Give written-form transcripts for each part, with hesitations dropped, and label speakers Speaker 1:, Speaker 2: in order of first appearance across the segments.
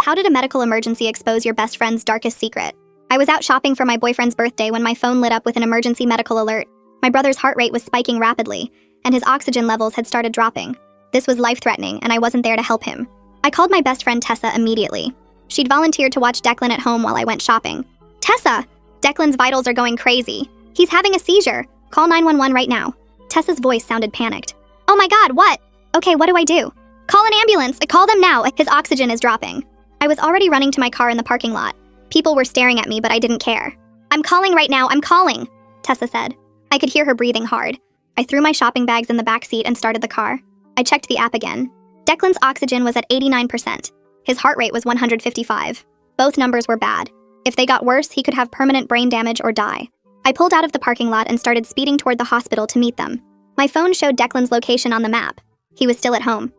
Speaker 1: How did a medical emergency expose your best friend's darkest secret? I was out shopping for my boyfriend's birthday when my phone lit up with an emergency medical alert. My brother's heart rate was spiking rapidly, and his oxygen levels had started dropping. This was life-threatening, and I wasn't there to help him. I called my best friend Tessa immediately. She'd volunteered to watch Declan at home while I went shopping. Tessa! Declan's vitals are going crazy. He's having a seizure. Call 911 right now. Tessa's voice sounded panicked. Oh my god, what? Okay, what do I do? Call an ambulance. Call them now. His oxygen is dropping. I was already running to my car in the parking lot. People were staring at me, but I didn't care. I'm calling right now. I'm calling, Tessa said. I could hear her breathing hard. I threw my shopping bags in the back seat and started the car. I checked the app again. Declan's oxygen was at 89%. His heart rate was 155. Both numbers were bad. If they got worse, he could have permanent brain damage or die. I pulled out of the parking lot and started speeding toward the hospital to meet them. My phone showed Declan's location on the map. He was still at home.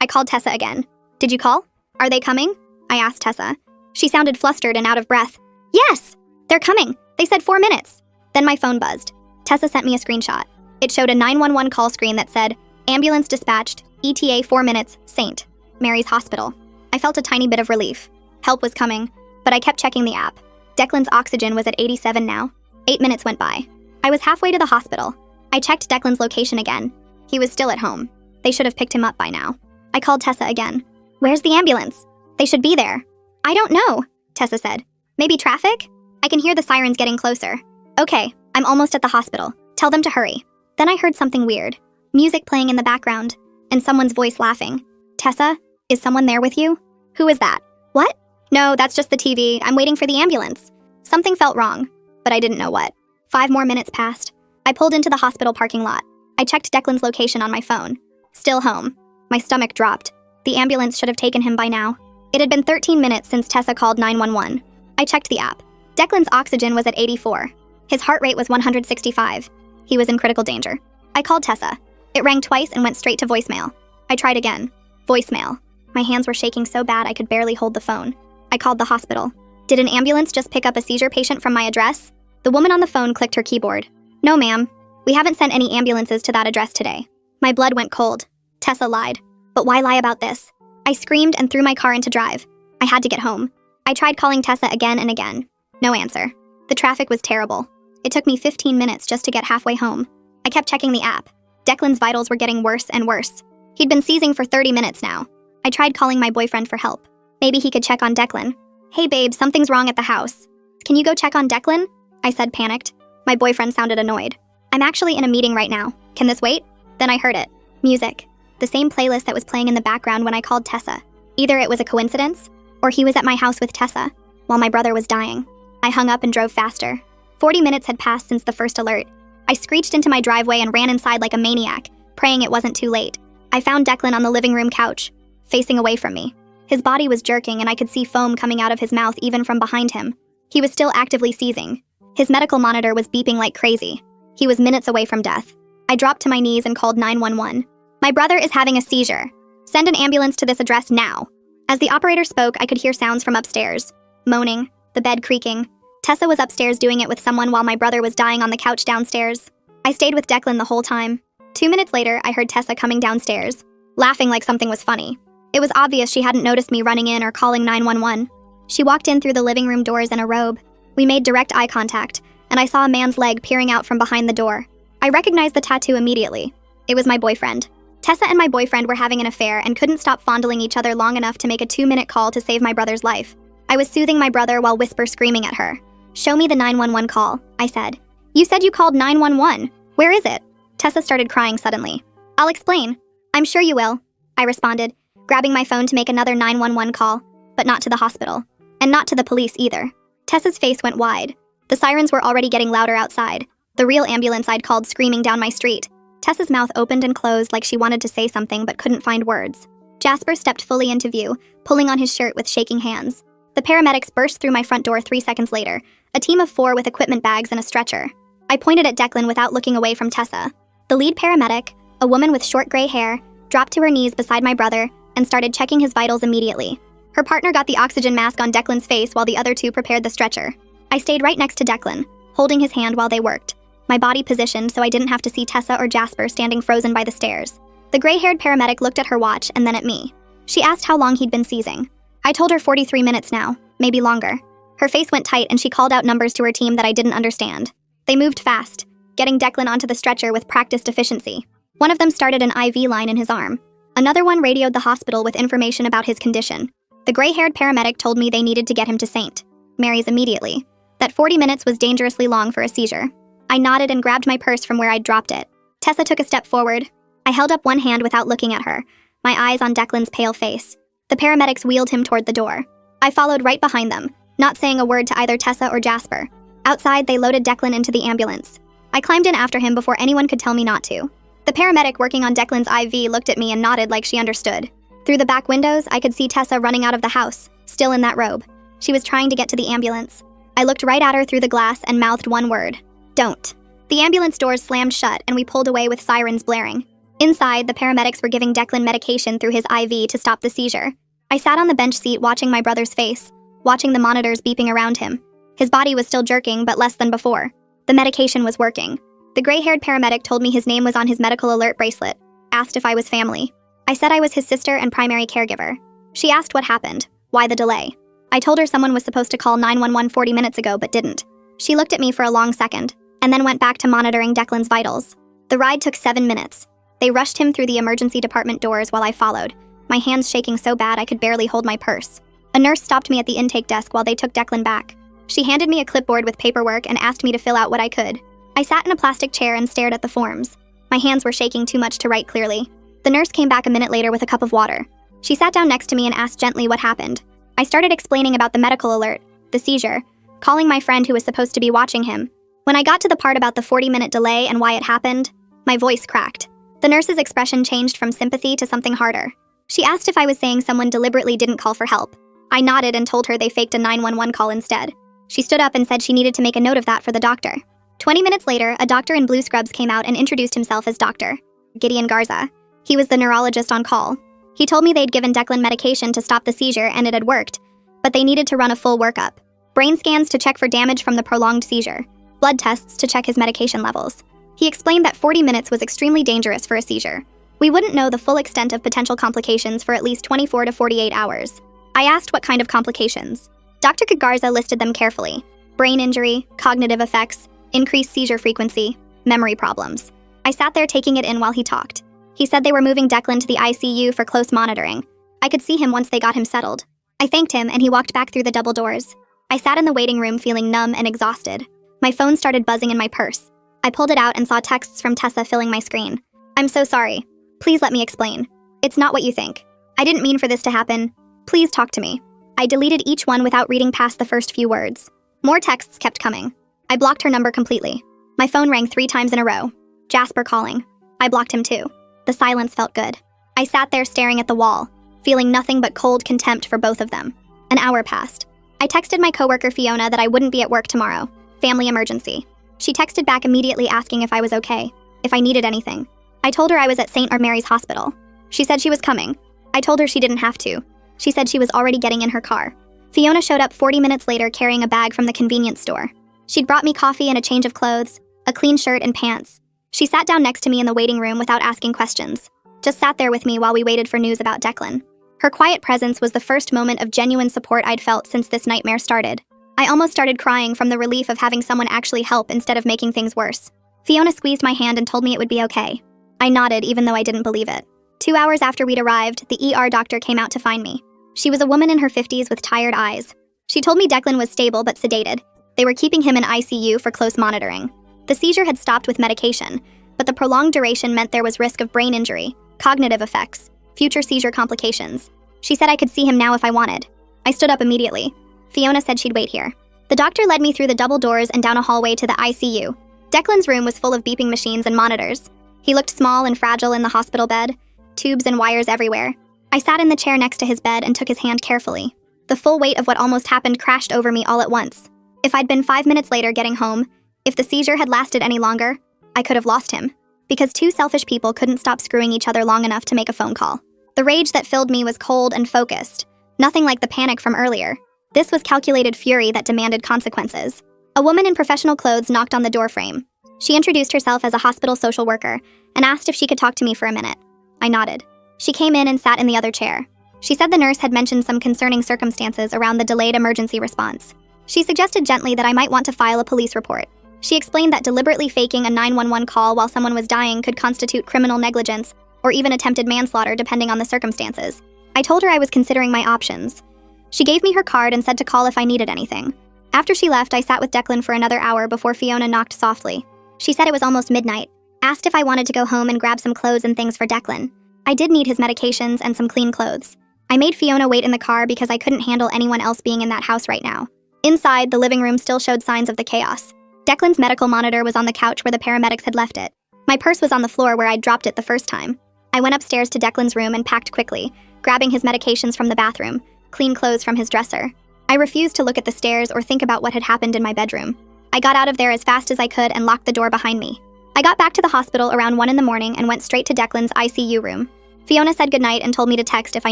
Speaker 1: I called Tessa again. Did you call? Are they coming? I asked Tessa. She sounded flustered and out of breath. Yes! They're coming. They said 4 minutes. Then my phone buzzed. Tessa sent me a screenshot. It showed a 911 call screen that said, ambulance dispatched, ETA 4 minutes, St. Mary's Hospital. I felt a tiny bit of relief. Help was coming, but I kept checking the app. Declan's oxygen was at 87 now. 8 minutes went by. I was halfway to the hospital. I checked Declan's location again. He was still at home. They should have picked him up by now. I called Tessa again. Where's the ambulance? They should be there. I don't know, Tessa said. Maybe traffic? I can hear the sirens getting closer. Okay, I'm almost at the hospital. Tell them to hurry. Then I heard something weird. Music playing in the background, and someone's voice laughing. Tessa, is someone there with you? Who is that? What? No, that's just the TV. I'm waiting for the ambulance. Something felt wrong, but I didn't know what. 5 more minutes passed. I pulled into the hospital parking lot. I checked Declan's location on my phone. Still home. My stomach dropped. The ambulance should have taken him by now. It had been 13 minutes since Tessa called 911. I checked the app. Declan's oxygen was at 84. His heart rate was 165. He was in critical danger. I called Tessa. It rang twice and went straight to voicemail. I tried again. Voicemail. My hands were shaking so bad I could barely hold the phone. I called the hospital. Did an ambulance just pick up a seizure patient from my address? The woman on the phone clicked her keyboard. No, ma'am. We haven't sent any ambulances to that address today. My blood went cold. Tessa lied. But why lie about this? I screamed and threw my car into drive. I had to get home. I tried calling Tessa again and again. No answer. The traffic was terrible. It took me 15 minutes just to get halfway home. I kept checking the app. Declan's vitals were getting worse and worse. He'd been seizing for 30 minutes now. I tried calling my boyfriend for help. Maybe he could check on Declan. Hey babe, something's wrong at the house. Can you go check on Declan? I said, panicked. My boyfriend sounded annoyed. I'm actually in a meeting right now. Can this wait? Then I heard it. Music. The same playlist that was playing in the background when I called Tessa. Either it was a coincidence, or he was at my house with Tessa, while my brother was dying. I hung up and drove faster. 40 minutes had passed since the first alert. I screeched into my driveway and ran inside like a maniac, praying it wasn't too late. I found Declan on the living room couch, facing away from me. His body was jerking and I could see foam coming out of his mouth even from behind him. He was still actively seizing. His medical monitor was beeping like crazy. He was minutes away from death. I dropped to my knees and called 911. My brother is having a seizure. Send an ambulance to this address now. As the operator spoke, I could hear sounds from upstairs. Moaning, the bed creaking. Tessa was upstairs doing it with someone while my brother was dying on the couch downstairs. I stayed with Declan the whole time. 2 minutes later, I heard Tessa coming downstairs, laughing like something was funny. It was obvious she hadn't noticed me running in or calling 911. She walked in through the living room doors in a robe. We made direct eye contact, and I saw a man's leg peering out from behind the door. I recognized the tattoo immediately. It was my boyfriend. Tessa and my boyfriend were having an affair and couldn't stop fondling each other long enough to make a 2-minute call to save my brother's life. I was soothing my brother while whisper screaming at her. Show me the 911 call, I said. You said you called 911. Where is it? Tessa started crying suddenly. I'll explain. I'm sure you will, I responded, grabbing my phone to make another 911 call, but not to the hospital. And not to the police either. Tessa's face went wide. The sirens were already getting louder outside. The real ambulance I'd called screaming down my street. Tessa's mouth opened and closed like she wanted to say something but couldn't find words. Jasper stepped fully into view, pulling on his shirt with shaking hands. The paramedics burst through my front door 3 seconds later, a team of 4 with equipment bags and a stretcher. I pointed at Declan without looking away from Tessa. The lead paramedic, a woman with short gray hair, dropped to her knees beside my brother and started checking his vitals immediately. Her partner got the oxygen mask on Declan's face while the other 2 prepared the stretcher. I stayed right next to Declan, holding his hand while they worked, my body positioned so I didn't have to see Tessa or Jasper standing frozen by the stairs. The gray-haired paramedic looked at her watch and then at me. She asked how long he'd been seizing. I told her 43 minutes now, maybe longer. Her face went tight and she called out numbers to her team that I didn't understand. They moved fast, getting Declan onto the stretcher with practiced efficiency. One of them started an IV line in his arm. Another one radioed the hospital with information about his condition. The gray-haired paramedic told me they needed to get him to St. Mary's immediately. That 40 minutes was dangerously long for a seizure. I nodded and grabbed my purse from where I'd dropped it. Tessa took a step forward. I held up one hand without looking at her, my eyes on Declan's pale face. The paramedics wheeled him toward the door. I followed right behind them, not saying a word to either Tessa or Jasper. Outside, they loaded Declan into the ambulance. I climbed in after him before anyone could tell me not to. The paramedic working on Declan's IV looked at me and nodded like she understood. Through the back windows, I could see Tessa running out of the house, still in that robe. She was trying to get to the ambulance. I looked right at her through the glass and mouthed one word. Don't. The ambulance doors slammed shut and we pulled away with sirens blaring. Inside, the paramedics were giving Declan medication through his IV to stop the seizure. I sat on the bench seat watching my brother's face, watching the monitors beeping around him. His body was still jerking, but less than before. The medication was working. The gray-haired paramedic told me his name was on his medical alert bracelet, asked if I was family. I said I was his sister and primary caregiver. She asked what happened, why the delay. I told her someone was supposed to call 911 40 minutes ago but didn't. She looked at me for a long second, and then went back to monitoring Declan's vitals. The ride took 7 minutes. They rushed him through the emergency department doors while I followed, my hands shaking so bad I could barely hold my purse. A nurse stopped me at the intake desk while they took Declan back. She handed me a clipboard with paperwork and asked me to fill out what I could. I sat in a plastic chair and stared at the forms. My hands were shaking too much to write clearly. The nurse came back a minute later with a cup of water. She sat down next to me and asked gently what happened. I started explaining about the medical alert, the seizure, calling my friend who was supposed to be watching him. When I got to the part about the 40-minute delay and why it happened, my voice cracked. The nurse's expression changed from sympathy to something harder. She asked if I was saying someone deliberately didn't call for help. I nodded and told her they faked a 911 call instead. She stood up and said she needed to make a note of that for the doctor. 20 minutes later, a doctor in blue scrubs came out and introduced himself as Dr. Gideon Garza. He was the neurologist on call. He told me they'd given Declan medication to stop the seizure and it had worked, but they needed to run a full workup. Brain scans to check for damage from the prolonged seizure. Blood tests to check his medication levels. He explained that 40 minutes was extremely dangerous for a seizure. We wouldn't know the full extent of potential complications for at least 24 to 48 hours. I asked what kind of complications. Dr. Garza listed them carefully. Brain injury, cognitive effects, increased seizure frequency, memory problems. I sat there taking it in while he talked. He said they were moving Declan to the ICU for close monitoring. I could see him once they got him settled. I thanked him and he walked back through the double doors. I sat in the waiting room feeling numb and exhausted. My phone started buzzing in my purse. I pulled it out and saw texts from Tessa filling my screen. I'm so sorry. Please let me explain. It's not what you think. I didn't mean for this to happen. Please talk to me. I deleted each one without reading past the first few words. More texts kept coming. I blocked her number completely. My phone rang 3 times in a row. Jasper calling. I blocked him too. The silence felt good. I sat there staring at the wall, feeling nothing but cold contempt for both of them. An hour passed. I texted my coworker Fiona that I wouldn't be at work tomorrow. Family emergency. She texted back immediately asking if I was okay, if I needed anything. I told her I was at St. Mary's Hospital. She said she was coming. I told her she didn't have to. She said she was already getting in her car. Fiona showed up 40 minutes later carrying a bag from the convenience store. She'd brought me coffee and a change of clothes, a clean shirt and pants. She sat down next to me in the waiting room without asking questions. Just sat there with me while we waited for news about Declan. Her quiet presence was the first moment of genuine support I'd felt since this nightmare started. I almost started crying from the relief of having someone actually help instead of making things worse. Fiona squeezed my hand and told me it would be okay. I nodded even though I didn't believe it. 2 hours after we'd arrived, the ER doctor came out to find me. She was a woman in her 50s with tired eyes. She told me Declan was stable but sedated. They were keeping him in ICU for close monitoring. The seizure had stopped with medication, but the prolonged duration meant there was risk of brain injury, cognitive effects, future seizure complications. She said I could see him now if I wanted. I stood up immediately. Fiona said she'd wait here. The doctor led me through the double doors and down a hallway to the ICU. Declan's room was full of beeping machines and monitors. He looked small and fragile in the hospital bed, tubes and wires everywhere. I sat in the chair next to his bed and took his hand carefully. The full weight of what almost happened crashed over me all at once. If I'd been 5 minutes later getting home, if the seizure had lasted any longer, I could have lost him. Because 2 selfish people couldn't stop screwing each other long enough to make a phone call. The rage that filled me was cold and focused, nothing like the panic from earlier. This was calculated fury that demanded consequences. A woman in professional clothes knocked on the doorframe. She introduced herself as a hospital social worker and asked if she could talk to me for a minute. I nodded. She came in and sat in the other chair. She said the nurse had mentioned some concerning circumstances around the delayed emergency response. She suggested gently that I might want to file a police report. She explained that deliberately faking a 911 call while someone was dying could constitute criminal negligence or even attempted manslaughter depending on the circumstances. I told her I was considering my options. She gave me her card and said to call if I needed anything. After she left, I sat with Declan for another hour before Fiona knocked softly. She said it was almost midnight, asked if I wanted to go home and grab some clothes and things for Declan. I did need his medications and some clean clothes. I made Fiona wait in the car because I couldn't handle anyone else being in that house right now. Inside, the living room still showed signs of the chaos. Declan's medical monitor was on the couch where the paramedics had left it. My purse was on the floor where I'd dropped it the first time. I went upstairs to Declan's room and packed quickly, grabbing his medications from the bathroom, clean clothes from his dresser. I refused to look at the stairs or think about what had happened in my bedroom. I got out of there as fast as I could and locked the door behind me. I got back to the hospital around 1 in the morning and went straight to Declan's ICU room. Fiona said goodnight and told me to text if I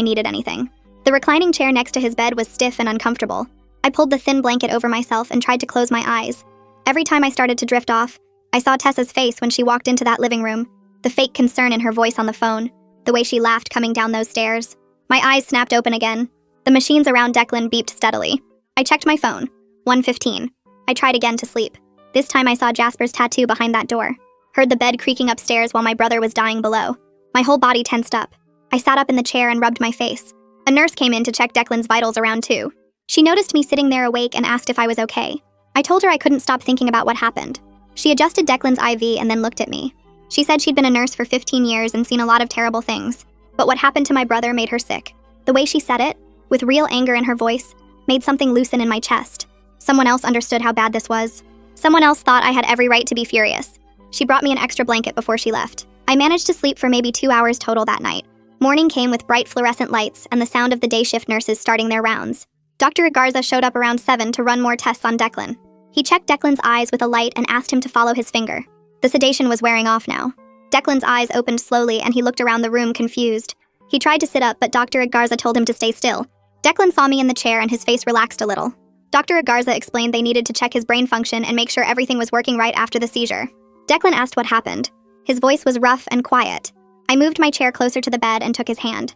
Speaker 1: needed anything. The reclining chair next to his bed was stiff and uncomfortable. I pulled the thin blanket over myself and tried to close my eyes. Every time I started to drift off, I saw Tessa's face when she walked into that living room, the fake concern in her voice on the phone, the way she laughed coming down those stairs. My eyes snapped open again. The machines around Declan beeped steadily. I checked my phone. 1:15. I tried again to sleep. This time I saw Jasper's tattoo behind that door. Heard the bed creaking upstairs while my brother was dying below. My whole body tensed up. I sat up in the chair and rubbed my face. A nurse came in to check Declan's vitals around 2. She noticed me sitting there awake and asked if I was okay. I told her I couldn't stop thinking about what happened. She adjusted Declan's IV and then looked at me. She said she'd been a nurse for 15 years and seen a lot of terrible things. But what happened to my brother made her sick. The way she said it, with real anger in her voice, made something loosen in my chest. Someone else understood how bad this was. Someone else thought I had every right to be furious. She brought me an extra blanket before she left. I managed to sleep for maybe 2 hours total that night. Morning came with bright fluorescent lights and the sound of the day shift nurses starting their rounds. Dr. Agarza showed up around 7 to run more tests on Declan. He checked Declan's eyes with a light and asked him to follow his finger. The sedation was wearing off now. Declan's eyes opened slowly and he looked around the room confused. He tried to sit up, but Dr. Agarza told him to stay still. Declan saw me in the chair and his face relaxed a little. Dr. Agarza explained they needed to check his brain function and make sure everything was working right after the seizure. Declan asked what happened. His voice was rough and quiet. I moved my chair closer to the bed and took his hand.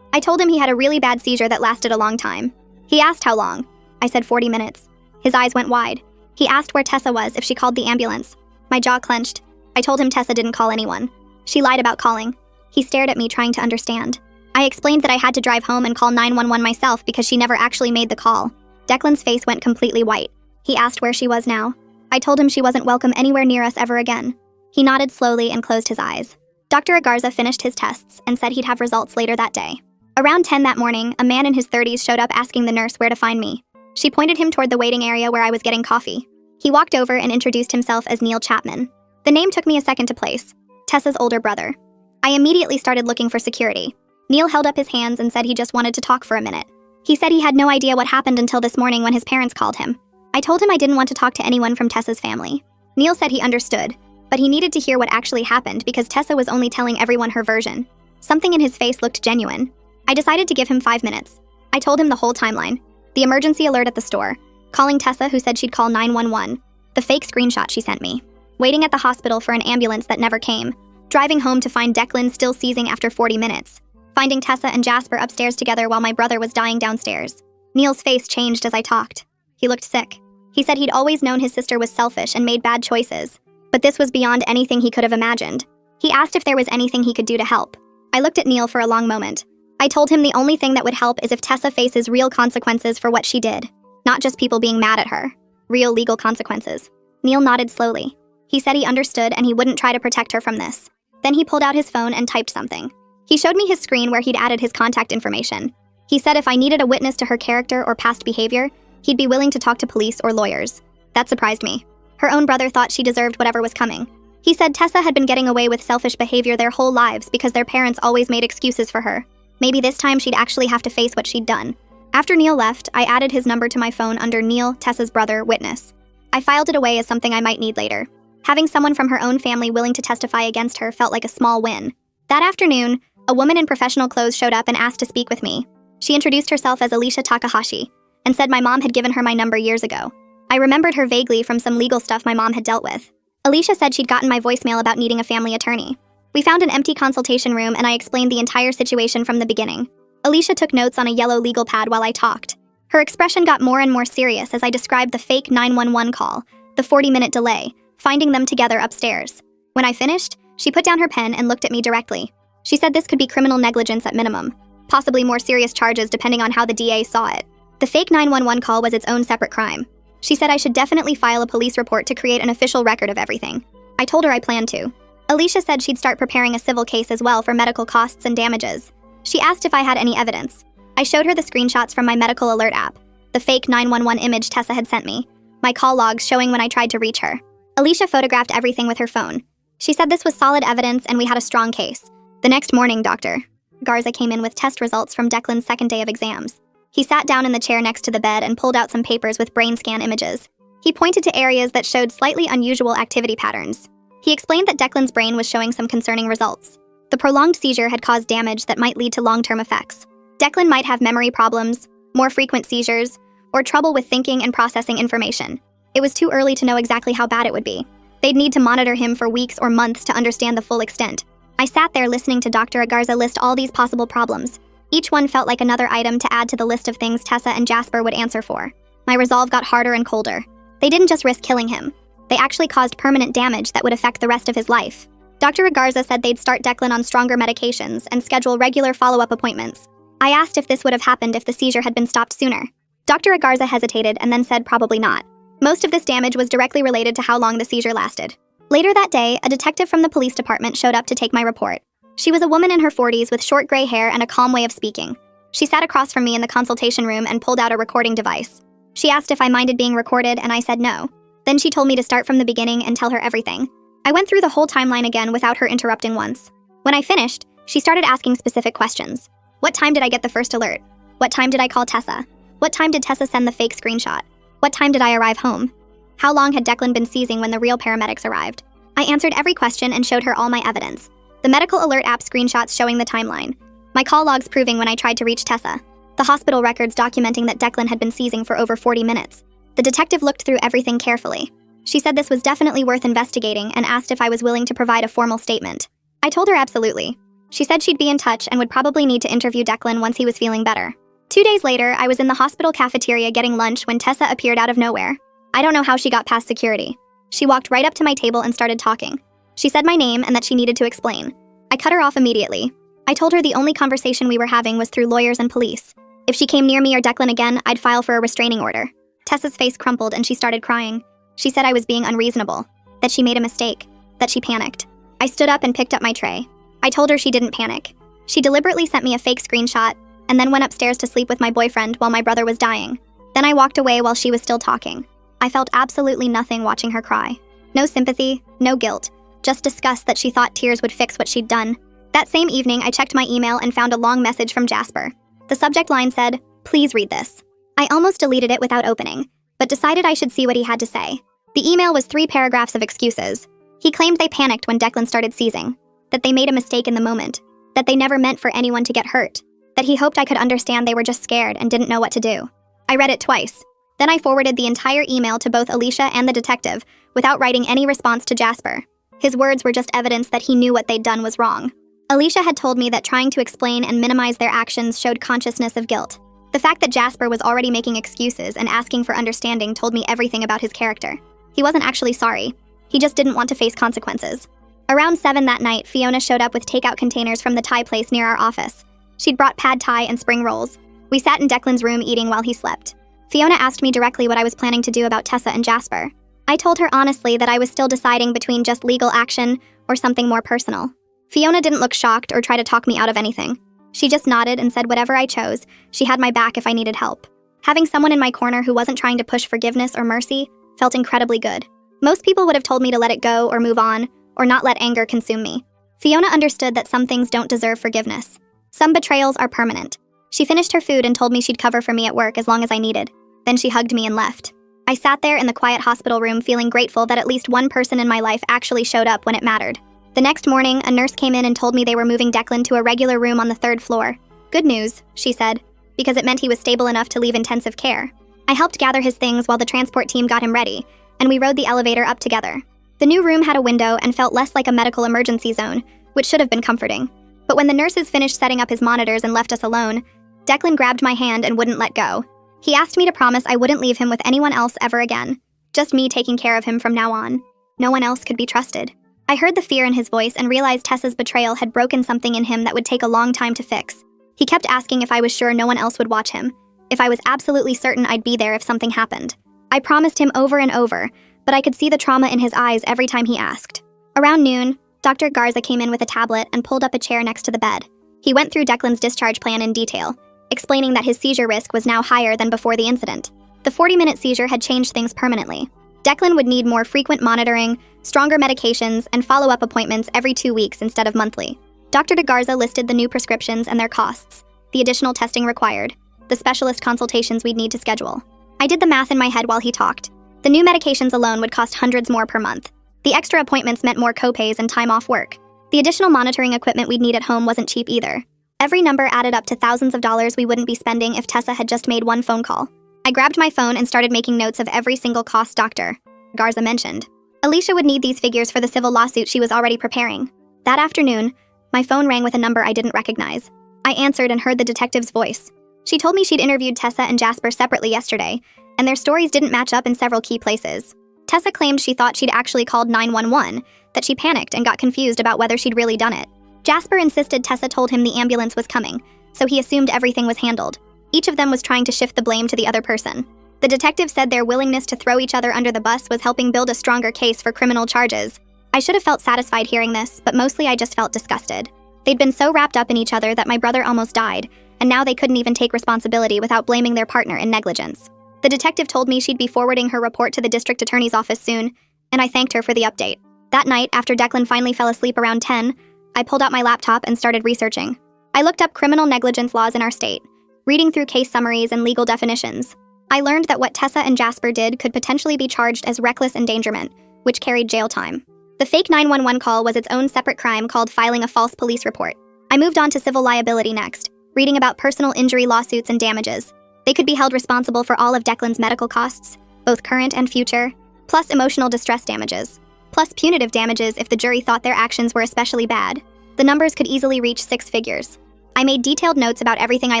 Speaker 1: I told him he had a really bad seizure that lasted a long time. He asked how long. I said 40 minutes. His eyes went wide. He asked where Tessa was, if she called the ambulance. My jaw clenched. I told him Tessa didn't call anyone. She lied about calling. He stared at me, trying to understand. I explained that I had to drive home and call 911 myself because she never actually made the call. Declan's face went completely white. He asked where she was now. I told him she wasn't welcome anywhere near us ever again. He nodded slowly and closed his eyes. Dr. Agarza finished his tests and said he'd have results later that day. Around 10 that morning, a man in his 30s showed up asking the nurse where to find me. She pointed him toward the waiting area where I was getting coffee. He walked over and introduced himself as Neil Chapman. The name took me a second to place. Tessa's older brother. I immediately started looking for security. Neil held up his hands and said he just wanted to talk for a minute. He said he had no idea what happened until this morning when his parents called him. I told him I didn't want to talk to anyone from Tessa's family. Neil said he understood, but he needed to hear what actually happened because Tessa was only telling everyone her version. Something in his face looked genuine. I decided to give him 5 minutes. I told him the whole timeline. The emergency alert at the store. Calling Tessa, who said she'd call 911. The fake screenshot she sent me. Waiting at the hospital for an ambulance that never came. Driving home to find Declan still seizing after 40 minutes. Finding Tessa and Jasper upstairs together while my brother was dying downstairs. Neil's face changed as I talked. He looked sick. He said he'd always known his sister was selfish and made bad choices. But this was beyond anything he could have imagined. He asked if there was anything he could do to help. I looked at Neil for a long moment. I told him the only thing that would help is if Tessa faces real consequences for what she did. Not just people being mad at her. Real legal consequences. Neil nodded slowly. He said he understood and he wouldn't try to protect her from this. Then he pulled out his phone and typed something. He showed me his screen where he'd added his contact information. He said if I needed a witness to her character or past behavior, he'd be willing to talk to police or lawyers. That surprised me. Her own brother thought she deserved whatever was coming. He said Tessa had been getting away with selfish behavior their whole lives because their parents always made excuses for her. Maybe this time she'd actually have to face what she'd done. After Neil left, I added his number to my phone under Neil, Tessa's brother, witness. I filed it away as something I might need later. Having someone from her own family willing to testify against her felt like a small win. That afternoon, a woman in professional clothes showed up and asked to speak with me. She introduced herself as Alicia Takahashi and said my mom had given her my number years ago. I remembered her vaguely from some legal stuff my mom had dealt with. Alicia said she'd gotten my voicemail about needing a family attorney. We found an empty consultation room and I explained the entire situation from the beginning. Alicia took notes on a yellow legal pad while I talked. Her expression got more and more serious as I described the fake 911 call, the 40-minute delay, finding them together upstairs. When I finished, she put down her pen and looked at me directly. She said this could be criminal negligence at minimum, possibly more serious charges depending on how the DA saw it. The fake 911 call was its own separate crime. She said I should definitely file a police report to create an official record of everything. I told her I planned to. Alicia said she'd start preparing a civil case as well for medical costs and damages. She asked if I had any evidence. I showed her the screenshots from my medical alert app, the fake 911 image Tessa had sent me, my call logs showing when I tried to reach her. Alicia photographed everything with her phone. She said this was solid evidence and we had a strong case. The next morning, Dr. Garza came in with test results from Declan's second day of exams. He sat down in the chair next to the bed and pulled out some papers with brain scan images. He pointed to areas that showed slightly unusual activity patterns. He explained that Declan's brain was showing some concerning results. The prolonged seizure had caused damage that might lead to long-term effects. Declan might have memory problems, more frequent seizures, or trouble with thinking and processing information. It was too early to know exactly how bad it would be. They'd need to monitor him for weeks or months to understand the full extent. I sat there listening to Dr. Garza list all these possible problems. Each one felt like another item to add to the list of things Tessa and Jasper would answer for. My resolve got harder and colder. They didn't just risk killing him. They actually caused permanent damage that would affect the rest of his life. Dr. Garza said they'd start Declan on stronger medications and schedule regular follow-up appointments. I asked if this would have happened if the seizure had been stopped sooner. Dr. Garza hesitated and then said probably not. Most of this damage was directly related to how long the seizure lasted. Later that day, a detective from the police department showed up to take my report. She was a woman in her 40s with short gray hair and a calm way of speaking. She sat across from me in the consultation room and pulled out a recording device. She asked if I minded being recorded and I said no. Then she told me to start from the beginning and tell her everything. I went through the whole timeline again without her interrupting once. When I finished, she started asking specific questions. What time did I get the first alert? What time did I call Tessa? What time did Tessa send the fake screenshot? What time did I arrive home? How long had Declan been seizing when the real paramedics arrived? I answered every question and showed her all my evidence. The medical alert app screenshots showing the timeline. My call logs proving when I tried to reach Tessa. The hospital records documenting that Declan had been seizing for over 40 minutes. The detective looked through everything carefully. She said this was definitely worth investigating and asked if I was willing to provide a formal statement. I told her absolutely. She said she'd be in touch and would probably need to interview Declan once he was feeling better. 2 days later, I was in the hospital cafeteria getting lunch when Tessa appeared out of nowhere. I don't know how she got past security. She walked right up to my table and started talking. She said my name and that she needed to explain. I cut her off immediately. I told her the only conversation we were having was through lawyers and police. If she came near me or Declan again, I'd file for a restraining order. Tessa's face crumpled and she started crying. She said I was being unreasonable, that she made a mistake, that she panicked. I stood up and picked up my tray. I told her she didn't panic. She deliberately sent me a fake screenshot and then went upstairs to sleep with my boyfriend while my brother was dying. Then I walked away while she was still talking. I felt absolutely nothing watching her cry. No sympathy, no guilt, just disgust that she thought tears would fix what she'd done. That same evening, I checked my email and found a long message from Jasper. The subject line said, "Please read this." I almost deleted it without opening, but decided I should see what he had to say. The email was 3 paragraphs of excuses. He claimed they panicked when Declan started seizing, that they made a mistake in the moment, that they never meant for anyone to get hurt, that he hoped I could understand they were just scared and didn't know what to do. I read it twice. Then I forwarded the entire email to both Alicia and the detective without writing any response to Jasper. His words were just evidence that he knew what they'd done was wrong. Alicia had told me that trying to explain and minimize their actions showed consciousness of guilt. The fact that Jasper was already making excuses and asking for understanding told me everything about his character. He wasn't actually sorry. He just didn't want to face consequences. Around 7 that night, Fiona showed up with takeout containers from the Thai place near our office. She'd brought pad Thai and spring rolls. We sat in Declan's room eating while he slept. Fiona asked me directly what I was planning to do about Tessa and Jasper. I told her honestly that I was still deciding between just legal action or something more personal. Fiona didn't look shocked or try to talk me out of anything. She just nodded and said whatever I chose, she had my back if I needed help. Having someone in my corner who wasn't trying to push forgiveness or mercy felt incredibly good. Most people would have told me to let it go or move on, or not let anger consume me. Fiona understood that some things don't deserve forgiveness. Some betrayals are permanent. She finished her food and told me she'd cover for me at work as long as I needed. Then she hugged me and left. I sat there in the quiet hospital room feeling grateful that at least one person in my life actually showed up when it mattered. The next morning, a nurse came in and told me they were moving Declan to a regular room on the 3rd floor. Good news, she said, because it meant he was stable enough to leave intensive care. I helped gather his things while the transport team got him ready, and we rode the elevator up together. The new room had a window and felt less like a medical emergency zone, which should have been comforting. But when the nurses finished setting up his monitors and left us alone, Declan grabbed my hand and wouldn't let go. He asked me to promise I wouldn't leave him with anyone else ever again. Just me taking care of him from now on. No one else could be trusted. I heard the fear in his voice and realized Tessa's betrayal had broken something in him that would take a long time to fix. He kept asking if I was sure no one else would watch him, if I was absolutely certain I'd be there if something happened. I promised him over and over, but I could see the trauma in his eyes every time he asked. Around noon, Dr. Garza came in with a tablet and pulled up a chair next to the bed. He went through Declan's discharge plan in detail, explaining that his seizure risk was now higher than before the incident. The 40-minute seizure had changed things permanently. Declan would need more frequent monitoring, stronger medications, and follow-up appointments every 2 weeks instead of monthly. Dr. De Garza listed the new prescriptions and their costs, the additional testing required, the specialist consultations we'd need to schedule. I did the math in my head while he talked. The new medications alone would cost hundreds more per month. The extra appointments meant more copays and time off work. The additional monitoring equipment we'd need at home wasn't cheap either. Every number added up to thousands of dollars we wouldn't be spending if Tessa had just made one phone call. I grabbed my phone and started making notes of every single cost Dr. Garza mentioned. Alicia would need these figures for the civil lawsuit she was already preparing. That afternoon, my phone rang with a number I didn't recognize. I answered and heard the detective's voice. She told me she'd interviewed Tessa and Jasper separately yesterday, and their stories didn't match up in several key places. Tessa claimed she thought she'd actually called 911, that she panicked and got confused about whether she'd really done it. Jasper insisted Tessa told him the ambulance was coming, so he assumed everything was handled. Each of them was trying to shift the blame to the other person. The detective said their willingness to throw each other under the bus was helping build a stronger case for criminal charges. I should have felt satisfied hearing this, but mostly I just felt disgusted. They'd been so wrapped up in each other that my brother almost died, and now they couldn't even take responsibility without blaming their partner in negligence. The detective told me she'd be forwarding her report to the district attorney's office soon, and I thanked her for the update. That night, after Declan finally fell asleep around 10, I pulled out my laptop and started researching. I looked up criminal negligence laws in our state, reading through case summaries and legal definitions. I learned that what Tessa and Jasper did could potentially be charged as reckless endangerment, which carried jail time. The fake 911 call was its own separate crime called filing a false police report. I moved on to civil liability next, reading about personal injury lawsuits and damages. They could be held responsible for all of Declan's medical costs, both current and future, plus emotional distress damages, plus punitive damages if the jury thought their actions were especially bad. The numbers could easily reach 6 figures. I made detailed notes about everything I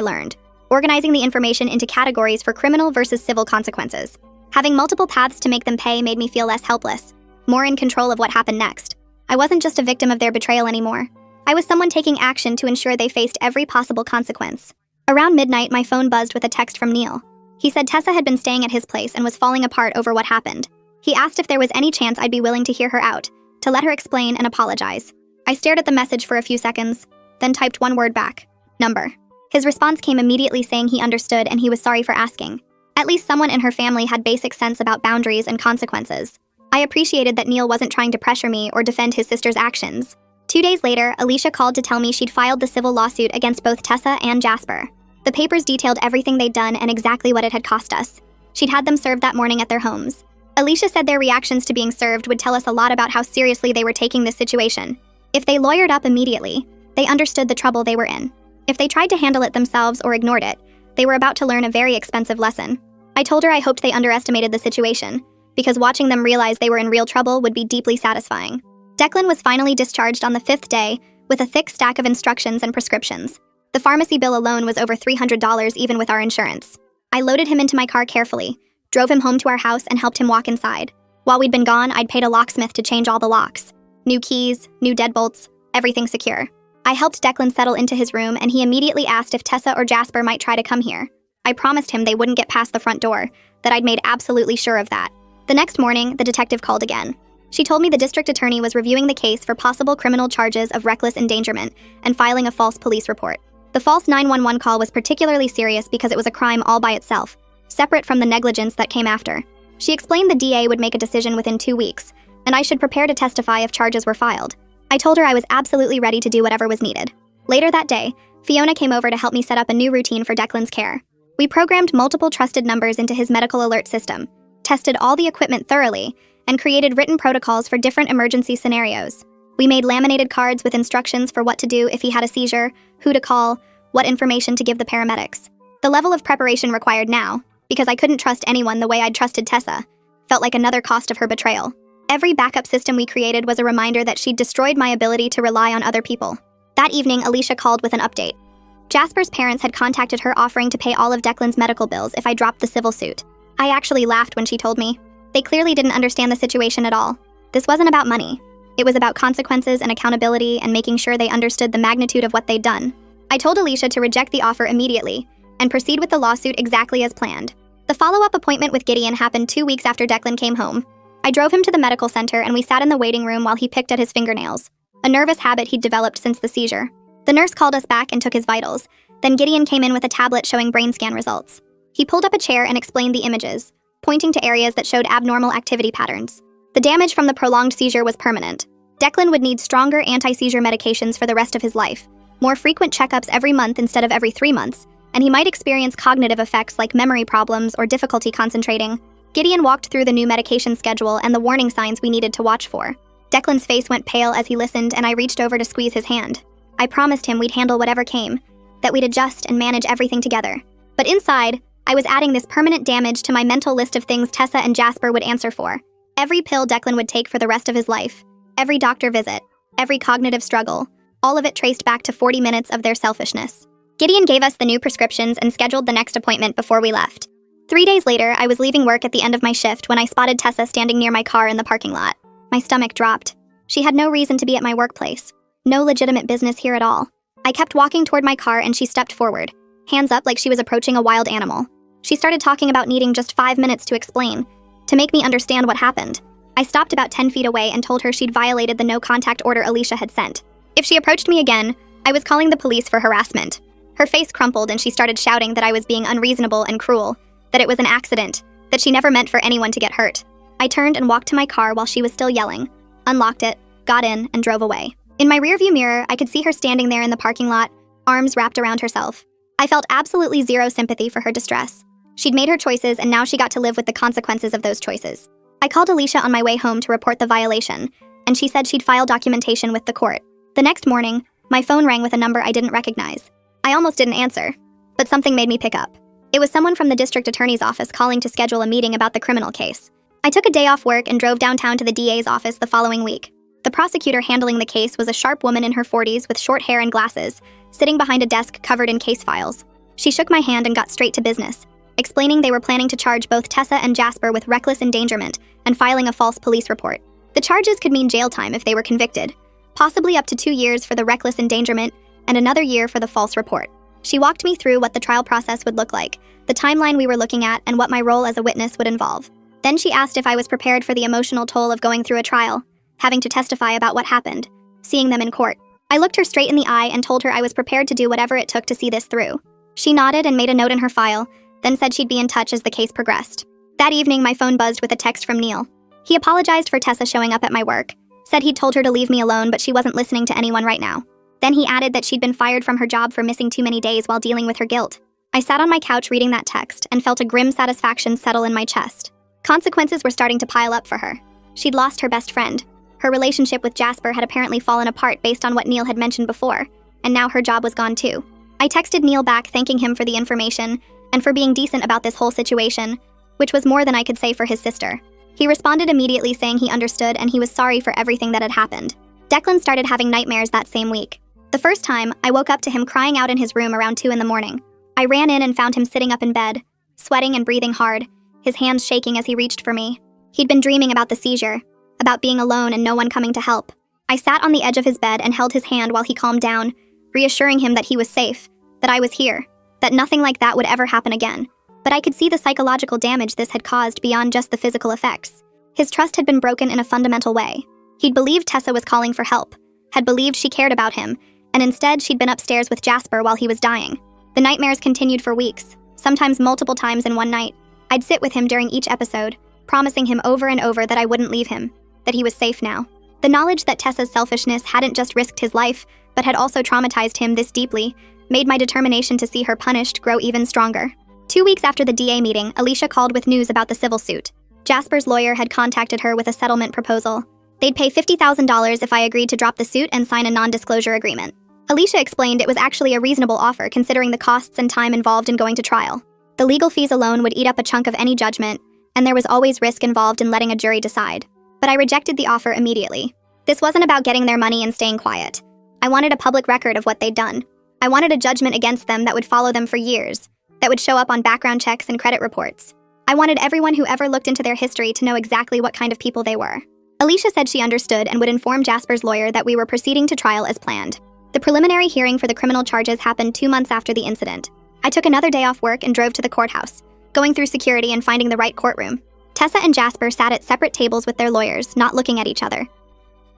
Speaker 1: learned, organizing the information into categories for criminal versus civil consequences. Having multiple paths to make them pay made me feel less helpless, more in control of what happened next. I wasn't just a victim of their betrayal anymore. I was someone taking action to ensure they faced every possible consequence. Around midnight, my phone buzzed with a text from Neil. He said Tessa had been staying at his place and was falling apart over what happened. He asked if there was any chance I'd be willing to hear her out, to let her explain and apologize. I stared at the message for a few seconds, then typed one word back: number. His response came immediately saying he understood and he was sorry for asking. At least someone in her family had basic sense about boundaries and consequences. I appreciated that Neil wasn't trying to pressure me or defend his sister's actions. 2 days later, Alicia called to tell me she'd filed the civil lawsuit against both Tessa and Jasper. The papers detailed everything they'd done and exactly what it had cost us. She'd had them served that morning at their homes. Alicia said their reactions to being served would tell us a lot about how seriously they were taking this situation. If they lawyered up immediately, they understood the trouble they were in. If they tried to handle it themselves or ignored it, they were about to learn a very expensive lesson. I told her I hoped they underestimated the situation, because watching them realize they were in real trouble would be deeply satisfying. Declan was finally discharged on the 5th day with a thick stack of instructions and prescriptions. The pharmacy bill alone was over $300 even with our insurance. I loaded him into my car carefully, drove him home to our house, and helped him walk inside. While we'd been gone, I'd paid a locksmith to change all the locks. New keys, new deadbolts, everything secure. I helped Declan settle into his room, and he immediately asked if Tessa or Jasper might try to come here. I promised him they wouldn't get past the front door, that I'd made absolutely sure of that. The next morning, the detective called again. She told me the district attorney was reviewing the case for possible criminal charges of reckless endangerment and filing a false police report. The false 911 call was particularly serious because it was a crime all by itself, separate from the negligence that came after. She explained the DA would make a decision within 2 weeks, and I should prepare to testify if charges were filed. I told her I was absolutely ready to do whatever was needed. Later that day, Fiona came over to help me set up a new routine for Declan's care. We programmed multiple trusted numbers into his medical alert system, tested all the equipment thoroughly, and created written protocols for different emergency scenarios. We made laminated cards with instructions for what to do if he had a seizure, who to call, what information to give the paramedics. The level of preparation required now, because I couldn't trust anyone the way I'd trusted Tessa, felt like another cost of her betrayal. Every backup system we created was a reminder that she'd destroyed my ability to rely on other people. That evening, Alicia called with an update. Jasper's parents had contacted her offering to pay all of Declan's medical bills if I dropped the civil suit. I actually laughed when she told me. They clearly didn't understand the situation at all. This wasn't about money. It was about consequences and accountability and making sure they understood the magnitude of what they'd done. I told Alicia to reject the offer immediately and proceed with the lawsuit exactly as planned. The follow-up appointment with Gideon happened 2 weeks after Declan came home. I drove him to the medical center and we sat in the waiting room while he picked at his fingernails, a nervous habit he'd developed since the seizure. The nurse called us back and took his vitals. Then Gideon came in with a tablet showing brain scan results. He pulled up a chair and explained the images, pointing to areas that showed abnormal activity patterns. The damage from the prolonged seizure was permanent. Declan would need stronger anti-seizure medications for the rest of his life, more frequent checkups every month instead of every 3 months, and he might experience cognitive effects like memory problems or difficulty concentrating. Gideon walked through the new medication schedule and the warning signs we needed to watch for. Declan's face went pale as he listened, and I reached over to squeeze his hand. I promised him we'd handle whatever came, that we'd adjust and manage everything together. But inside, I was adding this permanent damage to my mental list of things Tessa and Jasper would answer for. Every pill Declan would take for the rest of his life, every doctor visit, every cognitive struggle, all of it traced back to 40 minutes of their selfishness. Gideon gave us the new prescriptions and scheduled the next appointment before we left. 3 days later, I was leaving work at the end of my shift when I spotted Tessa standing near my car in the parking lot. My stomach dropped. She had no reason to be at my workplace. No legitimate business here at all. I kept walking toward my car and she stepped forward, hands up like she was approaching a wild animal. She started talking about needing just 5 minutes to explain, to make me understand what happened. I stopped about 10 feet away and told her she'd violated the no-contact order Alicia had sent. If she approached me again, I was calling the police for harassment. Her face crumpled and she started shouting that I was being unreasonable and cruel, that it was an accident, that she never meant for anyone to get hurt. I turned and walked to my car while she was still yelling, unlocked it, got in, and drove away. In my rearview mirror, I could see her standing there in the parking lot, arms wrapped around herself. I felt absolutely zero sympathy for her distress. She'd made her choices and now she got to live with the consequences of those choices. I called Alicia on my way home to report the violation, and she said she'd file documentation with the court. The next morning, my phone rang with a number I didn't recognize. I almost didn't answer, but something made me pick up. It was someone from the district attorney's office calling to schedule a meeting about the criminal case. I took a day off work and drove downtown to the DA's office the following week. The prosecutor handling the case was a sharp woman in her 40s with short hair and glasses, sitting behind a desk covered in case files. She shook my hand and got straight to business, explaining they were planning to charge both Tessa and Jasper with reckless endangerment and filing a false police report. The charges could mean jail time if they were convicted, possibly up to 2 years for the reckless endangerment and another year for the false report. She walked me through what the trial process would look like, the timeline we were looking at, and what my role as a witness would involve. Then she asked if I was prepared for the emotional toll of going through a trial, having to testify about what happened, seeing them in court. I looked her straight in the eye and told her I was prepared to do whatever it took to see this through. She nodded and made a note in her file, then said she'd be in touch as the case progressed. That evening, my phone buzzed with a text from Neil. He apologized for Tessa showing up at my work, said he'd told her to leave me alone but she wasn't listening to anyone right now. Then he added that she'd been fired from her job for missing too many days while dealing with her guilt. I sat on my couch reading that text and felt a grim satisfaction settle in my chest. Consequences were starting to pile up for her. She'd lost her best friend. Her relationship with Jasper had apparently fallen apart based on what Neil had mentioned before, and now her job was gone too. I texted Neil back thanking him for the information and for being decent about this whole situation, which was more than I could say for his sister. He responded immediately saying he understood and he was sorry for everything that had happened. Declan started having nightmares that same week. The first time, I woke up to him crying out in his room around 2 a.m. I ran in and found him sitting up in bed, sweating and breathing hard, his hands shaking as he reached for me. He'd been dreaming about the seizure, about being alone and no one coming to help. I sat on the edge of his bed and held his hand while he calmed down, reassuring him that he was safe, that I was here, that nothing like that would ever happen again. But I could see the psychological damage this had caused beyond just the physical effects. His trust had been broken in a fundamental way. He'd believed Tessa was calling for help, had believed she cared about him, and instead she'd been upstairs with Jasper while he was dying. The nightmares continued for weeks, sometimes multiple times in one night. I'd sit with him during each episode, promising him over and over that I wouldn't leave him, that he was safe now. The knowledge that Tessa's selfishness hadn't just risked his life, but had also traumatized him this deeply, made my determination to see her punished grow even stronger. 2 weeks after the DA meeting, Alicia called with news about the civil suit. Jasper's lawyer had contacted her with a settlement proposal. They'd pay $50,000 if I agreed to drop the suit and sign a non-disclosure agreement. Alicia explained it was actually a reasonable offer considering the costs and time involved in going to trial. The legal fees alone would eat up a chunk of any judgment, and there was always risk involved in letting a jury decide. But I rejected the offer immediately. This wasn't about getting their money and staying quiet. I wanted a public record of what they'd done. I wanted a judgment against them that would follow them for years, that would show up on background checks and credit reports. I wanted everyone who ever looked into their history to know exactly what kind of people they were. Alicia said she understood and would inform Jasper's lawyer that we were proceeding to trial as planned. The preliminary hearing for the criminal charges happened 2 months after the incident. I took another day off work and drove to the courthouse, going through security and finding the right courtroom. Tessa and Jasper sat at separate tables with their lawyers, not looking at each other.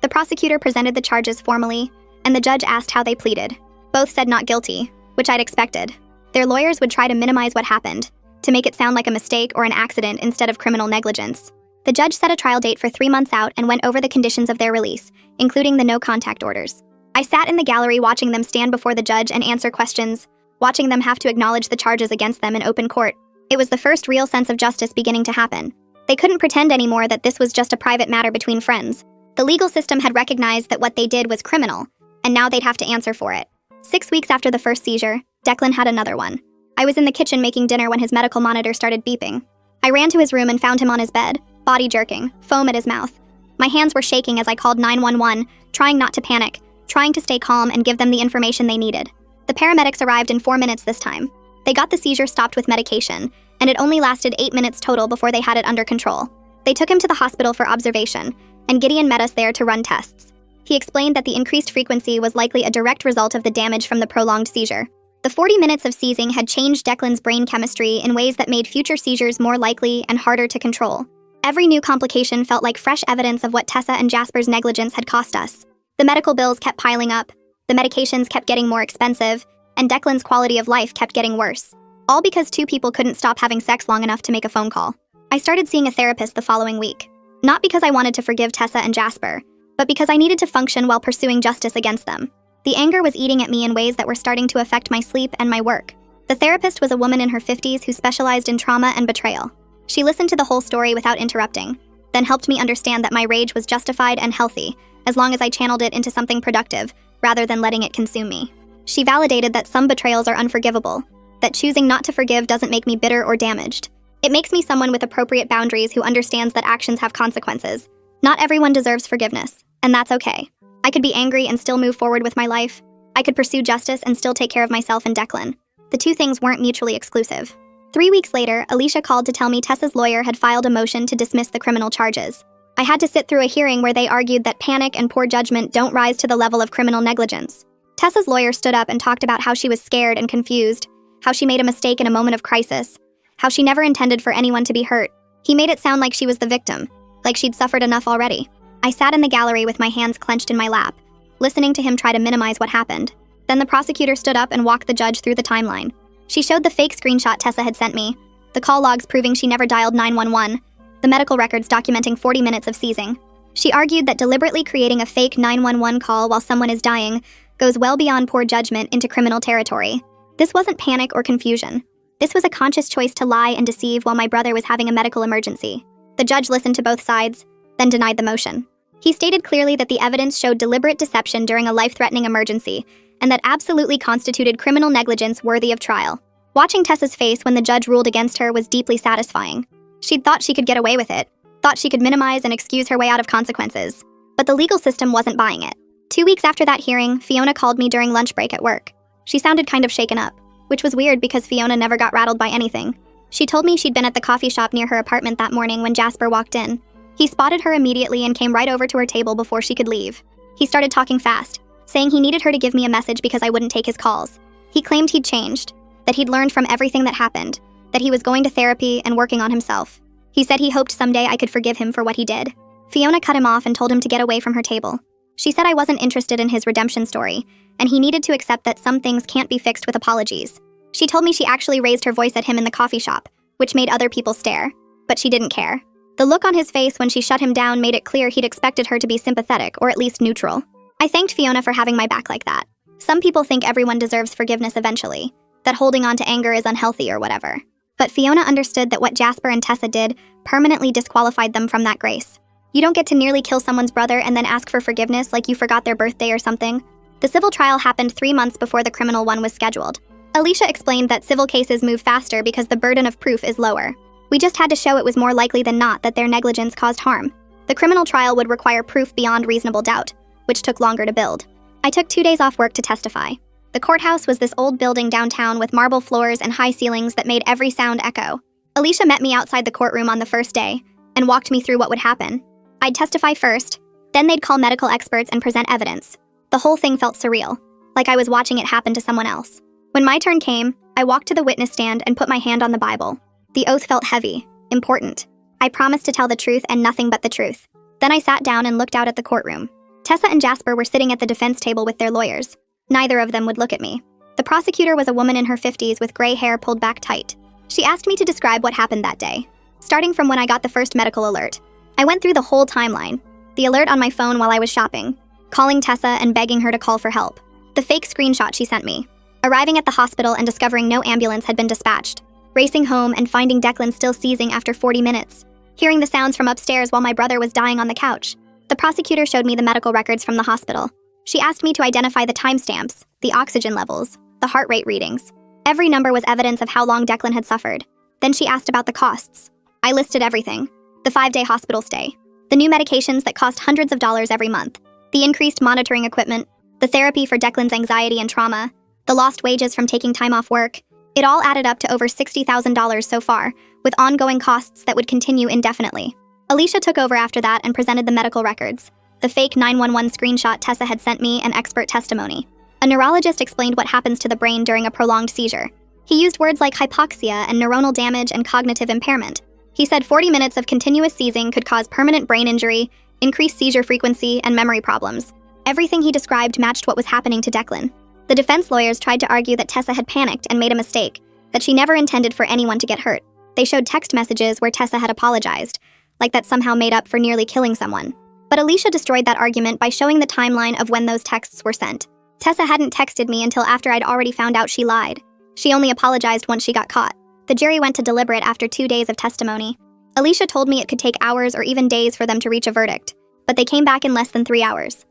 Speaker 1: The prosecutor presented the charges formally, and the judge asked how they pleaded. Both said not guilty, which I'd expected. Their lawyers would try to minimize what happened, to make it sound like a mistake or an accident instead of criminal negligence. The judge set a trial date for 3 months out and went over the conditions of their release, including the no-contact orders. I sat in the gallery watching them stand before the judge and answer questions, watching them have to acknowledge the charges against them in open court. It was the first real sense of justice beginning to happen. They couldn't pretend anymore that this was just a private matter between friends. The legal system had recognized that what they did was criminal, and now they'd have to answer for it. 6 weeks after the first seizure, Declan had another one. I was in the kitchen making dinner when his medical monitor started beeping. I ran to his room and found him on his bed, body jerking, foam at his mouth. My hands were shaking as I called 911, trying not to panic, trying to stay calm and give them the information they needed. The paramedics arrived in 4 minutes this time. They got the seizure stopped with medication, and it only lasted 8 minutes total before they had it under control. They took him to the hospital for observation, and Gideon met us there to run tests. He explained that the increased frequency was likely a direct result of the damage from the prolonged seizure. The 40 minutes of seizing had changed Declan's brain chemistry in ways that made future seizures more likely and harder to control. Every new complication felt like fresh evidence of what Tessa and Jasper's negligence had cost us. The medical bills kept piling up, the medications kept getting more expensive, and Declan's quality of life kept getting worse. All because 2 people couldn't stop having sex long enough to make a phone call. I started seeing a therapist the following week. Not because I wanted to forgive Tessa and Jasper, but because I needed to function while pursuing justice against them. The anger was eating at me in ways that were starting to affect my sleep and my work. The therapist was a woman in her 50s who specialized in trauma and betrayal. She listened to the whole story without interrupting, then helped me understand that my rage was justified and healthy, as long as I channeled it into something productive, rather than letting it consume me. She validated that some betrayals are unforgivable, that choosing not to forgive doesn't make me bitter or damaged. It makes me someone with appropriate boundaries who understands that actions have consequences. Not everyone deserves forgiveness, and that's okay. I could be angry and still move forward with my life. I could pursue justice and still take care of myself and Declan. The 2 things weren't mutually exclusive. 3 weeks later, Alicia called to tell me Tessa's lawyer had filed a motion to dismiss the criminal charges. I had to sit through a hearing where they argued that panic and poor judgment don't rise to the level of criminal negligence. Tessa's lawyer stood up and talked about how she was scared and confused, how she made a mistake in a moment of crisis, how she never intended for anyone to be hurt. He made it sound like she was the victim, like she'd suffered enough already. I sat in the gallery with my hands clenched in my lap, listening to him try to minimize what happened. Then the prosecutor stood up and walked the judge through the timeline. She showed the fake screenshot Tessa had sent me, the call logs proving she never dialed 911, the medical records documenting 40 minutes of seizing. She argued that deliberately creating a fake 911 call while someone is dying goes well beyond poor judgment into criminal territory. This wasn't panic or confusion. This was a conscious choice to lie and deceive while my brother was having a medical emergency. The judge listened to both sides, then denied the motion. He stated clearly that the evidence showed deliberate deception during a life-threatening emergency, and that absolutely constituted criminal negligence worthy of trial. Watching Tessa's face when the judge ruled against her was deeply satisfying. She'd thought she could get away with it, thought she could minimize and excuse her way out of consequences. But the legal system wasn't buying it. 2 weeks after that hearing, Fiona called me during lunch break at work. She sounded kind of shaken up, which was weird because Fiona never got rattled by anything. She told me she'd been at the coffee shop near her apartment that morning when Jasper walked in. He spotted her immediately and came right over to her table before she could leave. He started talking fast, saying he needed her to give me a message because I wouldn't take his calls. He claimed he'd changed, that he'd learned from everything that happened, that he was going to therapy and working on himself. He said he hoped someday I could forgive him for what he did. Fiona cut him off and told him to get away from her table. She said I wasn't interested in his redemption story, and he needed to accept that some things can't be fixed with apologies. She told me she actually raised her voice at him in the coffee shop, which made other people stare, but she didn't care. The look on his face when she shut him down made it clear he'd expected her to be sympathetic or at least neutral. I thanked Fiona for having my back like that. Some people think everyone deserves forgiveness eventually, that holding on to anger is unhealthy or whatever. But Fiona understood that what Jasper and Tessa did permanently disqualified them from that grace. You don't get to nearly kill someone's brother and then ask for forgiveness like you forgot their birthday or something. The civil trial happened 3 months before the criminal one was scheduled. Alicia explained that civil cases move faster because the burden of proof is lower. We just had to show it was more likely than not that their negligence caused harm. The criminal trial would require proof beyond reasonable doubt, which took longer to build. I took 2 days off work to testify. The courthouse was this old building downtown with marble floors and high ceilings that made every sound echo. Alicia met me outside the courtroom on the first day and walked me through what would happen. I'd testify first, then they'd call medical experts and present evidence. The whole thing felt surreal, like I was watching it happen to someone else. When my turn came, I walked to the witness stand and put my hand on the Bible. The oath felt heavy, important. I promised to tell the truth and nothing but the truth. Then I sat down and looked out at the courtroom. Tessa and Jasper were sitting at the defense table with their lawyers. Neither of them would look at me. The prosecutor was a woman in her 50s with gray hair pulled back tight. She asked me to describe what happened that day, starting from when I got the first medical alert. I went through the whole timeline. The alert on my phone while I was shopping, calling Tessa and begging her to call for help. The fake screenshot she sent me. Arriving at the hospital and discovering no ambulance had been dispatched. Racing home and finding Declan still seizing after 40 minutes. Hearing the sounds from upstairs while my brother was dying on the couch. The prosecutor showed me the medical records from the hospital. She asked me to identify the timestamps, the oxygen levels, the heart rate readings. Every number was evidence of how long Declan had suffered. Then she asked about the costs. I listed everything. The 5-day hospital stay. The new medications that cost hundreds of dollars every month. The increased monitoring equipment. The therapy for Declan's anxiety and trauma. The lost wages from taking time off work. It all added up to over $60,000 so far, with ongoing costs that would continue indefinitely. Alicia took over after that and presented the medical records. The fake 911 screenshot Tessa had sent me and expert testimony. A neurologist explained what happens to the brain during a prolonged seizure. He used words like hypoxia and neuronal damage and cognitive impairment. He said 40 minutes of continuous seizing could cause permanent brain injury, increased seizure frequency, and memory problems. Everything he described matched what was happening to Declan. The defense lawyers tried to argue that Tessa had panicked and made a mistake, that she never intended for anyone to get hurt. They showed text messages where Tessa had apologized, like that somehow made up for nearly killing someone. But Alicia destroyed that argument by showing the timeline of when those texts were sent. Tessa hadn't texted me until after I'd already found out she lied. She only apologized once she got caught. The jury went to deliberate after 2 days of testimony. Alicia told me it could take hours or even days for them to reach a verdict, but they came back in less than 3 hours.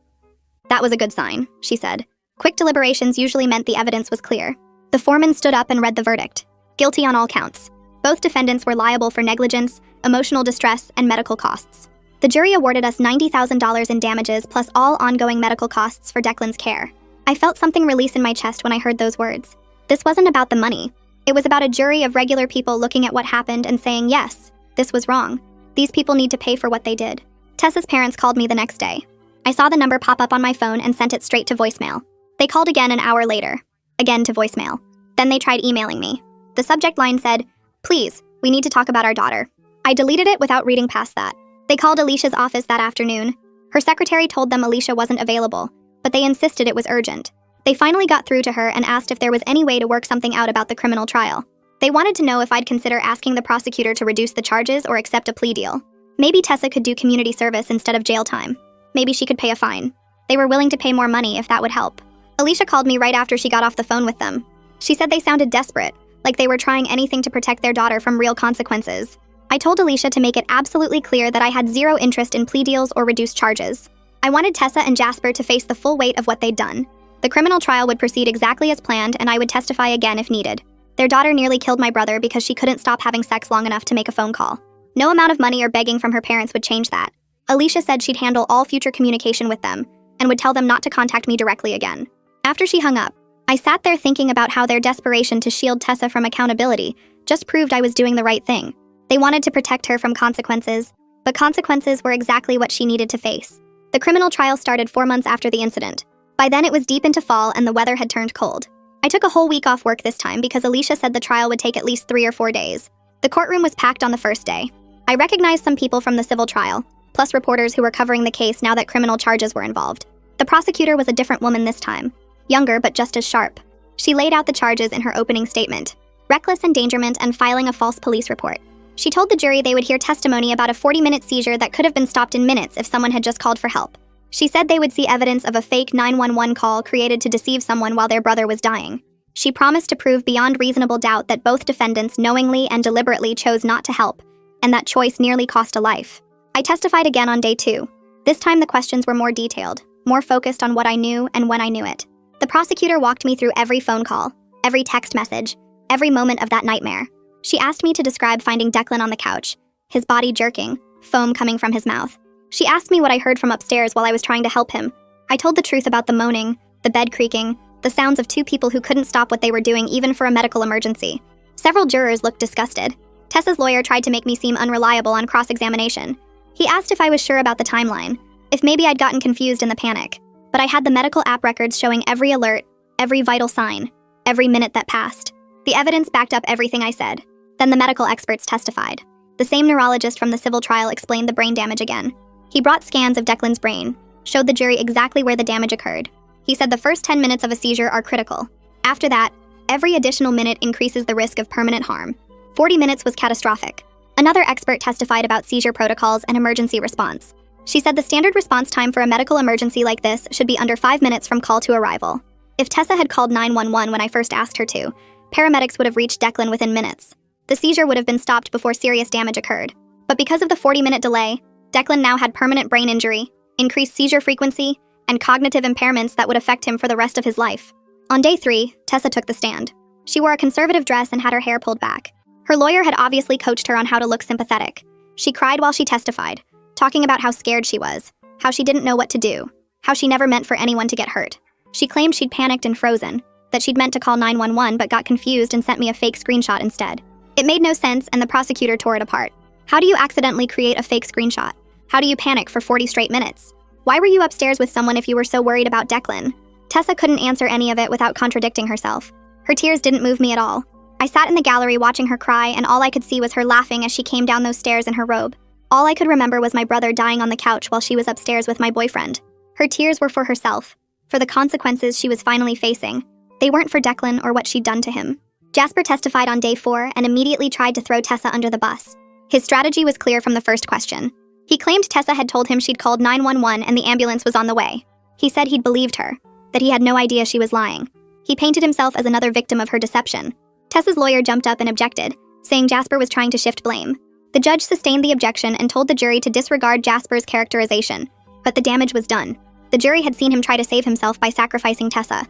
Speaker 1: That was a good sign, she said. Quick deliberations usually meant the evidence was clear. The foreman stood up and read the verdict. Guilty on all counts. Both defendants were liable for negligence, emotional distress, and medical costs. The jury awarded us $90,000 in damages plus all ongoing medical costs for Declan's care. I felt something release in my chest when I heard those words. This wasn't about the money. It was about a jury of regular people looking at what happened and saying, yes, this was wrong. These people need to pay for what they did. Tessa's parents called me the next day. I saw the number pop up on my phone and sent it straight to voicemail. They called again an hour later. Again to voicemail. Then they tried emailing me. The subject line said, "Please, we need to talk about our daughter." I deleted it without reading past that. They called Alicia's office that afternoon. Her secretary told them Alicia wasn't available, but they insisted it was urgent. They finally got through to her and asked if there was any way to work something out about the criminal trial. They wanted to know if I'd consider asking the prosecutor to reduce the charges or accept a plea deal. Maybe Tessa could do community service instead of jail time. Maybe she could pay a fine. They were willing to pay more money if that would help. Alicia called me right after she got off the phone with them. She said they sounded desperate, like they were trying anything to protect their daughter from real consequences. I told Alicia to make it absolutely clear that I had zero interest in plea deals or reduced charges. I wanted Tessa and Jasper to face the full weight of what they'd done. The criminal trial would proceed exactly as planned, and I would testify again if needed. Their daughter nearly killed my brother because she couldn't stop having sex long enough to make a phone call. No amount of money or begging from her parents would change that. Alicia said she'd handle all future communication with them and would tell them not to contact me directly again. After she hung up, I sat there thinking about how their desperation to shield Tessa from accountability just proved I was doing the right thing. They wanted to protect her from consequences, but consequences were exactly what she needed to face. The criminal trial started 4 months after the incident. By then it was deep into fall and the weather had turned cold. I took a whole week off work this time because Alicia said the trial would take at least 3 or 4 days. The courtroom was packed on the first day. I recognized some people from the civil trial, plus reporters who were covering the case now that criminal charges were involved. The prosecutor was a different woman this time, younger but just as sharp. She laid out the charges in her opening statement: reckless endangerment and filing a false police report. She told the jury they would hear testimony about a 40-minute seizure that could have been stopped in minutes if someone had just called for help. She said they would see evidence of a fake 911 call created to deceive someone while their brother was dying. She promised to prove beyond reasonable doubt that both defendants knowingly and deliberately chose not to help, and that choice nearly cost a life. I testified again on day 2. This time the questions were more detailed, more focused on what I knew and when I knew it. The prosecutor walked me through every phone call, every text message, every moment of that nightmare. She asked me to describe finding Declan on the couch, his body jerking, foam coming from his mouth. She asked me what I heard from upstairs while I was trying to help him. I told the truth about the moaning, the bed creaking, the sounds of two people who couldn't stop what they were doing even for a medical emergency. Several jurors looked disgusted. Tessa's lawyer tried to make me seem unreliable on cross-examination. He asked if I was sure about the timeline, if maybe I'd gotten confused in the panic. But I had the medical app records showing every alert, every vital sign, every minute that passed. The evidence backed up everything I said. Then the medical experts testified. The same neurologist from the civil trial explained the brain damage again. He brought scans of Declan's brain, showed the jury exactly where the damage occurred. He said the first 10 minutes of a seizure are critical. After that, every additional minute increases the risk of permanent harm. 40 minutes was catastrophic. Another expert testified about seizure protocols and emergency response. She said the standard response time for a medical emergency like this should be under 5 minutes from call to arrival. If Tessa had called 911 when I first asked her to, paramedics would have reached Declan within minutes. The seizure would have been stopped before serious damage occurred. But because of the 40-minute delay, Declan now had permanent brain injury, increased seizure frequency, and cognitive impairments that would affect him for the rest of his life. On day 3, Tessa took the stand. She wore a conservative dress and had her hair pulled back. Her lawyer had obviously coached her on how to look sympathetic. She cried while she testified, talking about how scared she was, how she didn't know what to do, how she never meant for anyone to get hurt. She claimed she'd panicked and frozen, that she'd meant to call 911 but got confused and sent me a fake screenshot instead. It made no sense, and the prosecutor tore it apart. How do you accidentally create a fake screenshot? How do you panic for 40 straight minutes? Why were you upstairs with someone if you were so worried about Declan? Tessa couldn't answer any of it without contradicting herself. Her tears didn't move me at all. I sat in the gallery watching her cry, and all I could see was her laughing as she came down those stairs in her robe. All I could remember was my brother dying on the couch while she was upstairs with my boyfriend. Her tears were for herself, for the consequences she was finally facing. They weren't for Declan or what she'd done to him. Jasper testified on day 4 and immediately tried to throw Tessa under the bus. His strategy was clear from the first question. He claimed Tessa had told him she'd called 911 and the ambulance was on the way. He said he'd believed her, that he had no idea she was lying. He painted himself as another victim of her deception. Tessa's lawyer jumped up and objected, saying Jasper was trying to shift blame. The judge sustained the objection and told the jury to disregard Jasper's characterization, but the damage was done. The jury had seen him try to save himself by sacrificing Tessa.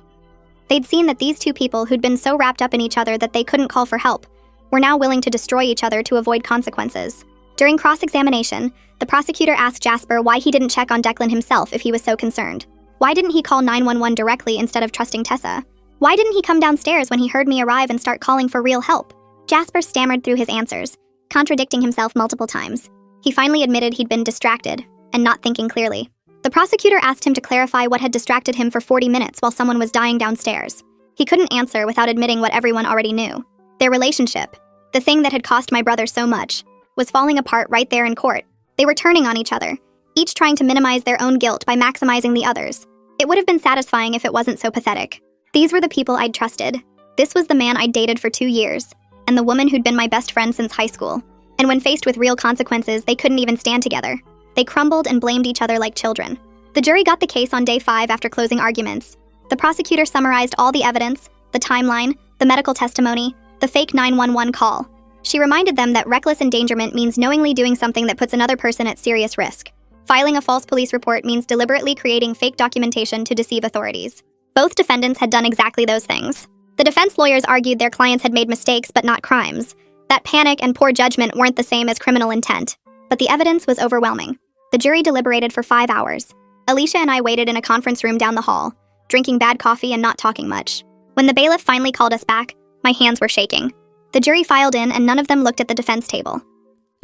Speaker 1: They'd seen that these two people who'd been so wrapped up in each other that they couldn't call for help were now willing to destroy each other to avoid consequences. During cross-examination, the prosecutor asked Jasper why he didn't check on Declan himself if he was so concerned. Why didn't he call 911 directly instead of trusting Tessa? Why didn't he come downstairs when he heard me arrive and start calling for real help? Jasper stammered through his answers, contradicting himself multiple times. He finally admitted he'd been distracted and not thinking clearly. The prosecutor asked him to clarify what had distracted him for 40 minutes while someone was dying downstairs. He couldn't answer without admitting what everyone already knew. Their relationship, the thing that had cost my brother so much, was falling apart right there in court. They were turning on each other, each trying to minimize their own guilt by maximizing the others. It would have been satisfying if it wasn't so pathetic. These were the people I'd trusted. This was the man I'd dated for 2 years, and the woman who'd been my best friend since high school. And when faced with real consequences, they couldn't even stand together. They crumbled and blamed each other like children. The jury got the case on day 5 after closing arguments. The prosecutor summarized all the evidence, the timeline, the medical testimony, the fake 911 call. She reminded them that reckless endangerment means knowingly doing something that puts another person at serious risk. Filing a false police report means deliberately creating fake documentation to deceive authorities. Both defendants had done exactly those things. The defense lawyers argued their clients had made mistakes but not crimes, that panic and poor judgment weren't the same as criminal intent. But the evidence was overwhelming. The jury deliberated for 5 hours. Alicia and I waited in a conference room down the hall, drinking bad coffee and not talking much. When the bailiff finally called us back, my hands were shaking. The jury filed in and none of them looked at the defense table.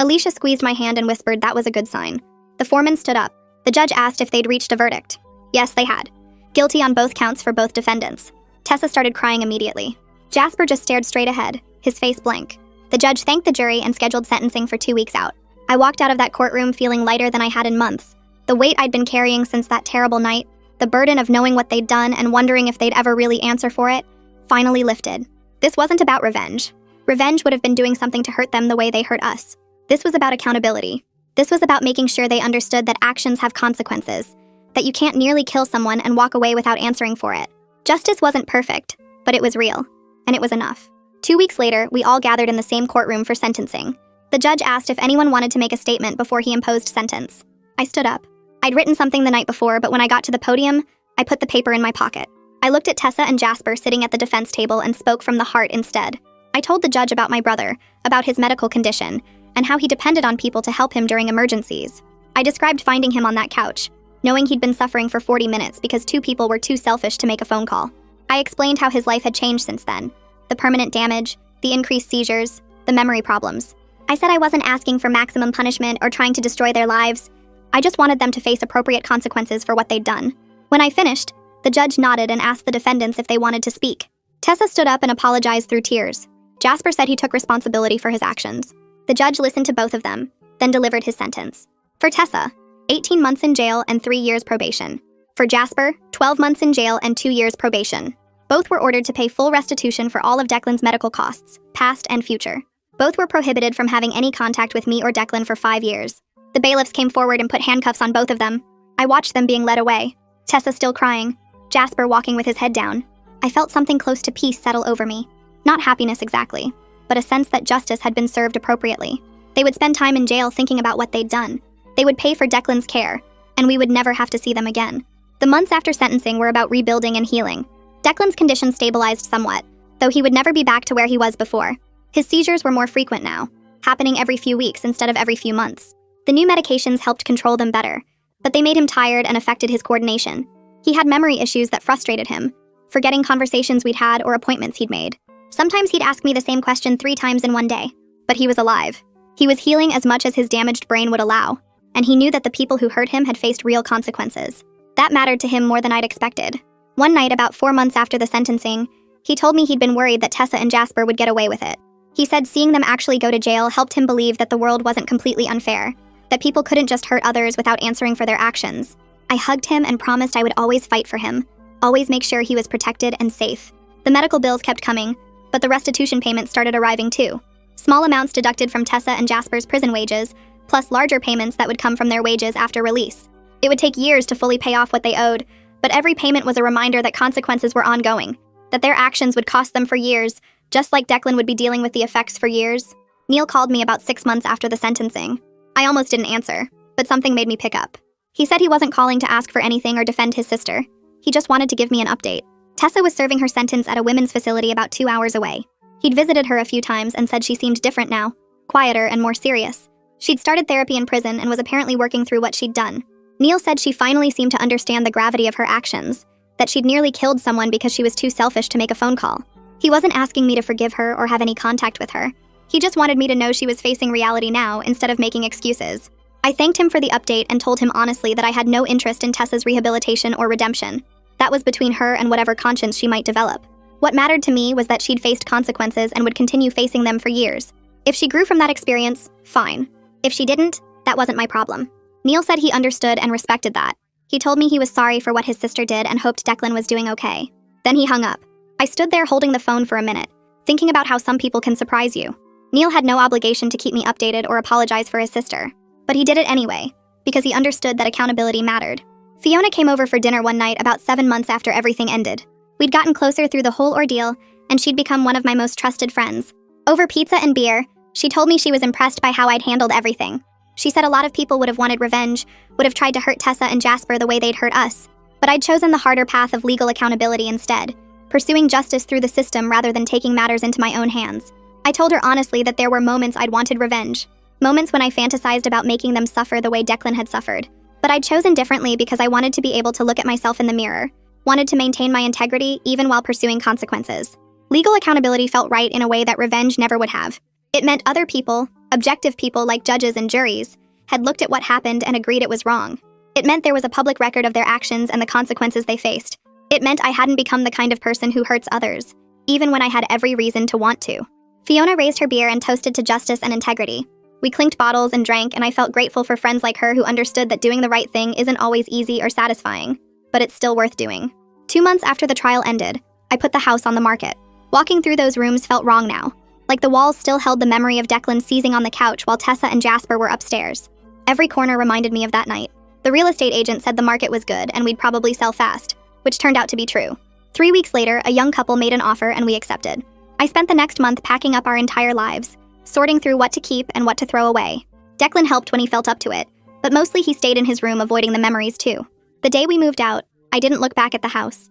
Speaker 1: Alicia squeezed my hand and whispered that was a good sign. The foreman stood up. The judge asked if they'd reached a verdict. Yes, they had. Guilty on both counts for both defendants. Tessa started crying immediately. Jasper just stared straight ahead, his face blank. The judge thanked the jury and scheduled sentencing for 2 weeks out. I walked out of that courtroom feeling lighter than I had in months. The weight I'd been carrying since that terrible night, the burden of knowing what they'd done and wondering if they'd ever really answer for it, finally lifted. This wasn't about revenge. Revenge would have been doing something to hurt them the way they hurt us. This was about accountability. This was about making sure they understood that actions have consequences, that you can't nearly kill someone and walk away without answering for it. Justice wasn't perfect, but it was real, and it was enough. 2 weeks later, we all gathered in the same courtroom for sentencing. The judge asked if anyone wanted to make a statement before he imposed sentence. I stood up. I'd written something the night before, but when I got to the podium, I put the paper in my pocket. I looked at Tessa and Jasper sitting at the defense table and spoke from the heart instead. I told the judge about my brother, about his medical condition, and how he depended on people to help him during emergencies. I described finding him on that couch, knowing he'd been suffering for 40 minutes because two people were too selfish to make a phone call. I explained how his life had changed since then. The permanent damage, the increased seizures, the memory problems. I said I wasn't asking for maximum punishment or trying to destroy their lives. I just wanted them to face appropriate consequences for what they'd done. When I finished, the judge nodded and asked the defendants if they wanted to speak. Tessa stood up and apologized through tears. Jasper said he took responsibility for his actions. The judge listened to both of them, then delivered his sentence. For Tessa, 18 months in jail and 3 years probation. For Jasper, 12 months in jail and 2 years probation. Both were ordered to pay full restitution for all of Declan's medical costs, past and future. Both were prohibited from having any contact with me or Declan for 5 years. The bailiffs came forward and put handcuffs on both of them. I watched them being led away. Tessa still crying. Jasper walking with his head down. I felt something close to peace settle over me. Not happiness exactly, but a sense that justice had been served appropriately. They would spend time in jail thinking about what they'd done. They would pay for Declan's care, and we would never have to see them again. The months after sentencing were about rebuilding and healing. Declan's condition stabilized somewhat, though he would never be back to where he was before. His seizures were more frequent now, happening every few weeks instead of every few months. The new medications helped control them better, but they made him tired and affected his coordination. He had memory issues that frustrated him, forgetting conversations we'd had or appointments he'd made. Sometimes he'd ask me the same question 3 times in one day, but he was alive. He was healing as much as his damaged brain would allow, and he knew that the people who hurt him had faced real consequences. That mattered to him more than I'd expected. One night, about 4 months after the sentencing, he told me he'd been worried that Tessa and Jasper would get away with it. He said seeing them actually go to jail helped him believe that the world wasn't completely unfair, that people couldn't just hurt others without answering for their actions. I hugged him and promised I would always fight for him, always make sure he was protected and safe. The medical bills kept coming, but the restitution payments started arriving too. Small amounts deducted from Tessa and Jasper's prison wages, plus larger payments that would come from their wages after release. It would take years to fully pay off what they owed, but every payment was a reminder that consequences were ongoing, that their actions would cost them for years, just like Declan would be dealing with the effects for years. Neil called me about 6 months after the sentencing. I almost didn't answer, but something made me pick up. He said he wasn't calling to ask for anything or defend his sister. He just wanted to give me an update. Tessa was serving her sentence at a women's facility about 2 hours away. He'd visited her a few times and said she seemed different now, quieter and more serious. She'd started therapy in prison and was apparently working through what she'd done. Neil said she finally seemed to understand the gravity of her actions, that she'd nearly killed someone because she was too selfish to make a phone call. He wasn't asking me to forgive her or have any contact with her. He just wanted me to know she was facing reality now instead of making excuses. I thanked him for the update and told him honestly that I had no interest in Tessa's rehabilitation or redemption. That was between her and whatever conscience she might develop. What mattered to me was that she'd faced consequences and would continue facing them for years. If she grew from that experience, fine. If she didn't, that wasn't my problem. Neil said he understood and respected that. He told me he was sorry for what his sister did and hoped Declan was doing okay. Then he hung up. I stood there holding the phone for a minute, thinking about how some people can surprise you. Neil had no obligation to keep me updated or apologize for his sister, but he did it anyway, because he understood that accountability mattered. Fiona came over for dinner one night about 7 months after everything ended. We'd gotten closer through the whole ordeal, and she'd become one of my most trusted friends. Over pizza and beer, she told me she was impressed by how I'd handled everything. She said a lot of people would have wanted revenge, would have tried to hurt Tessa and Jasper the way they'd hurt us, but I'd chosen the harder path of legal accountability instead, pursuing justice through the system rather than taking matters into my own hands. I told her honestly that there were moments I'd wanted revenge, moments when I fantasized about making them suffer the way Declan had suffered. But I'd chosen differently because I wanted to be able to look at myself in the mirror, wanted to maintain my integrity even while pursuing consequences. Legal accountability felt right in a way that revenge never would have. It meant other people, objective people like judges and juries, had looked at what happened and agreed it was wrong. It meant there was a public record of their actions and the consequences they faced. It meant I hadn't become the kind of person who hurts others, even when I had every reason to want to. Fiona raised her beer and toasted to justice and integrity. We clinked bottles and drank, and I felt grateful for friends like her who understood that doing the right thing isn't always easy or satisfying, but it's still worth doing. 2 months after the trial ended, I put the house on the market. Walking through those rooms felt wrong now, like the walls still held the memory of Declan seizing on the couch while Tessa and Jasper were upstairs. Every corner reminded me of that night. The real estate agent said the market was good and we'd probably sell fast, which turned out to be true. 3 weeks later, a young couple made an offer and we accepted. I spent the next month packing up our entire lives, sorting through what to keep and what to throw away. Declan helped when he felt up to it, but mostly he stayed in his room avoiding the memories too. The day we moved out, I didn't look back at the house.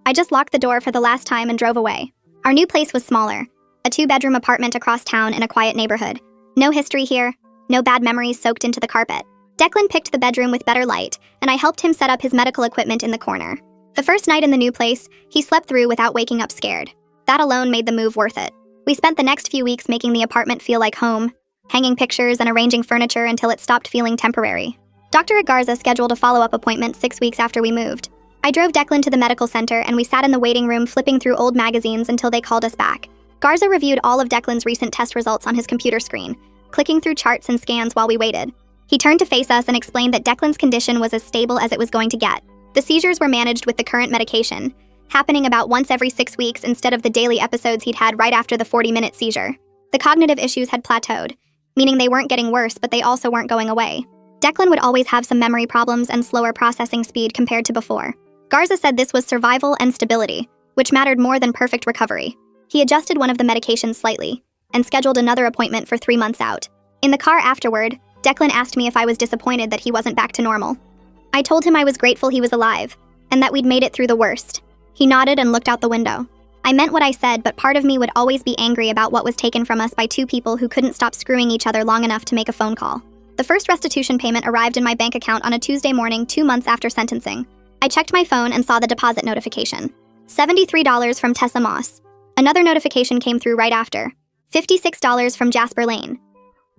Speaker 1: I just locked the door for the last time and drove away. Our new place was smaller, a 2-bedroom apartment across town in a quiet neighborhood. No history here, no bad memories soaked into the carpet. Declan picked the bedroom with better light, and I helped him set up his medical equipment in the corner. The first night in the new place, he slept through without waking up scared. That alone made the move worth it. We spent the next few weeks making the apartment feel like home, hanging pictures and arranging furniture until it stopped feeling temporary. Dr. Agarza scheduled a follow-up appointment 6 weeks after we moved. I drove Declan to the medical center and we sat in the waiting room flipping through old magazines until they called us back. Garza reviewed all of Declan's recent test results on his computer screen, clicking through charts and scans while we waited. He turned to face us and explained that Declan's condition was as stable as it was going to get. The seizures were managed with the current medication, happening about once every 6 weeks instead of the daily episodes he'd had right after the 40-minute seizure. The cognitive issues had plateaued, meaning they weren't getting worse, but they also weren't going away. Declan would always have some memory problems and slower processing speed compared to before. Garza said this was survival and stability, which mattered more than perfect recovery. He adjusted one of the medications slightly and scheduled another appointment for 3 months out. In the car afterward, Declan asked me if I was disappointed that he wasn't back to normal. I told him I was grateful he was alive and that we'd made it through the worst. He nodded and looked out the window. I meant what I said, but part of me would always be angry about what was taken from us by two people who couldn't stop screwing each other long enough to make a phone call. The first restitution payment arrived in my bank account on a Tuesday morning 2 months after sentencing. I checked my phone and saw the deposit notification. $73 from Tessa Moss. Another notification came through right after. $56 from Jasper Lane.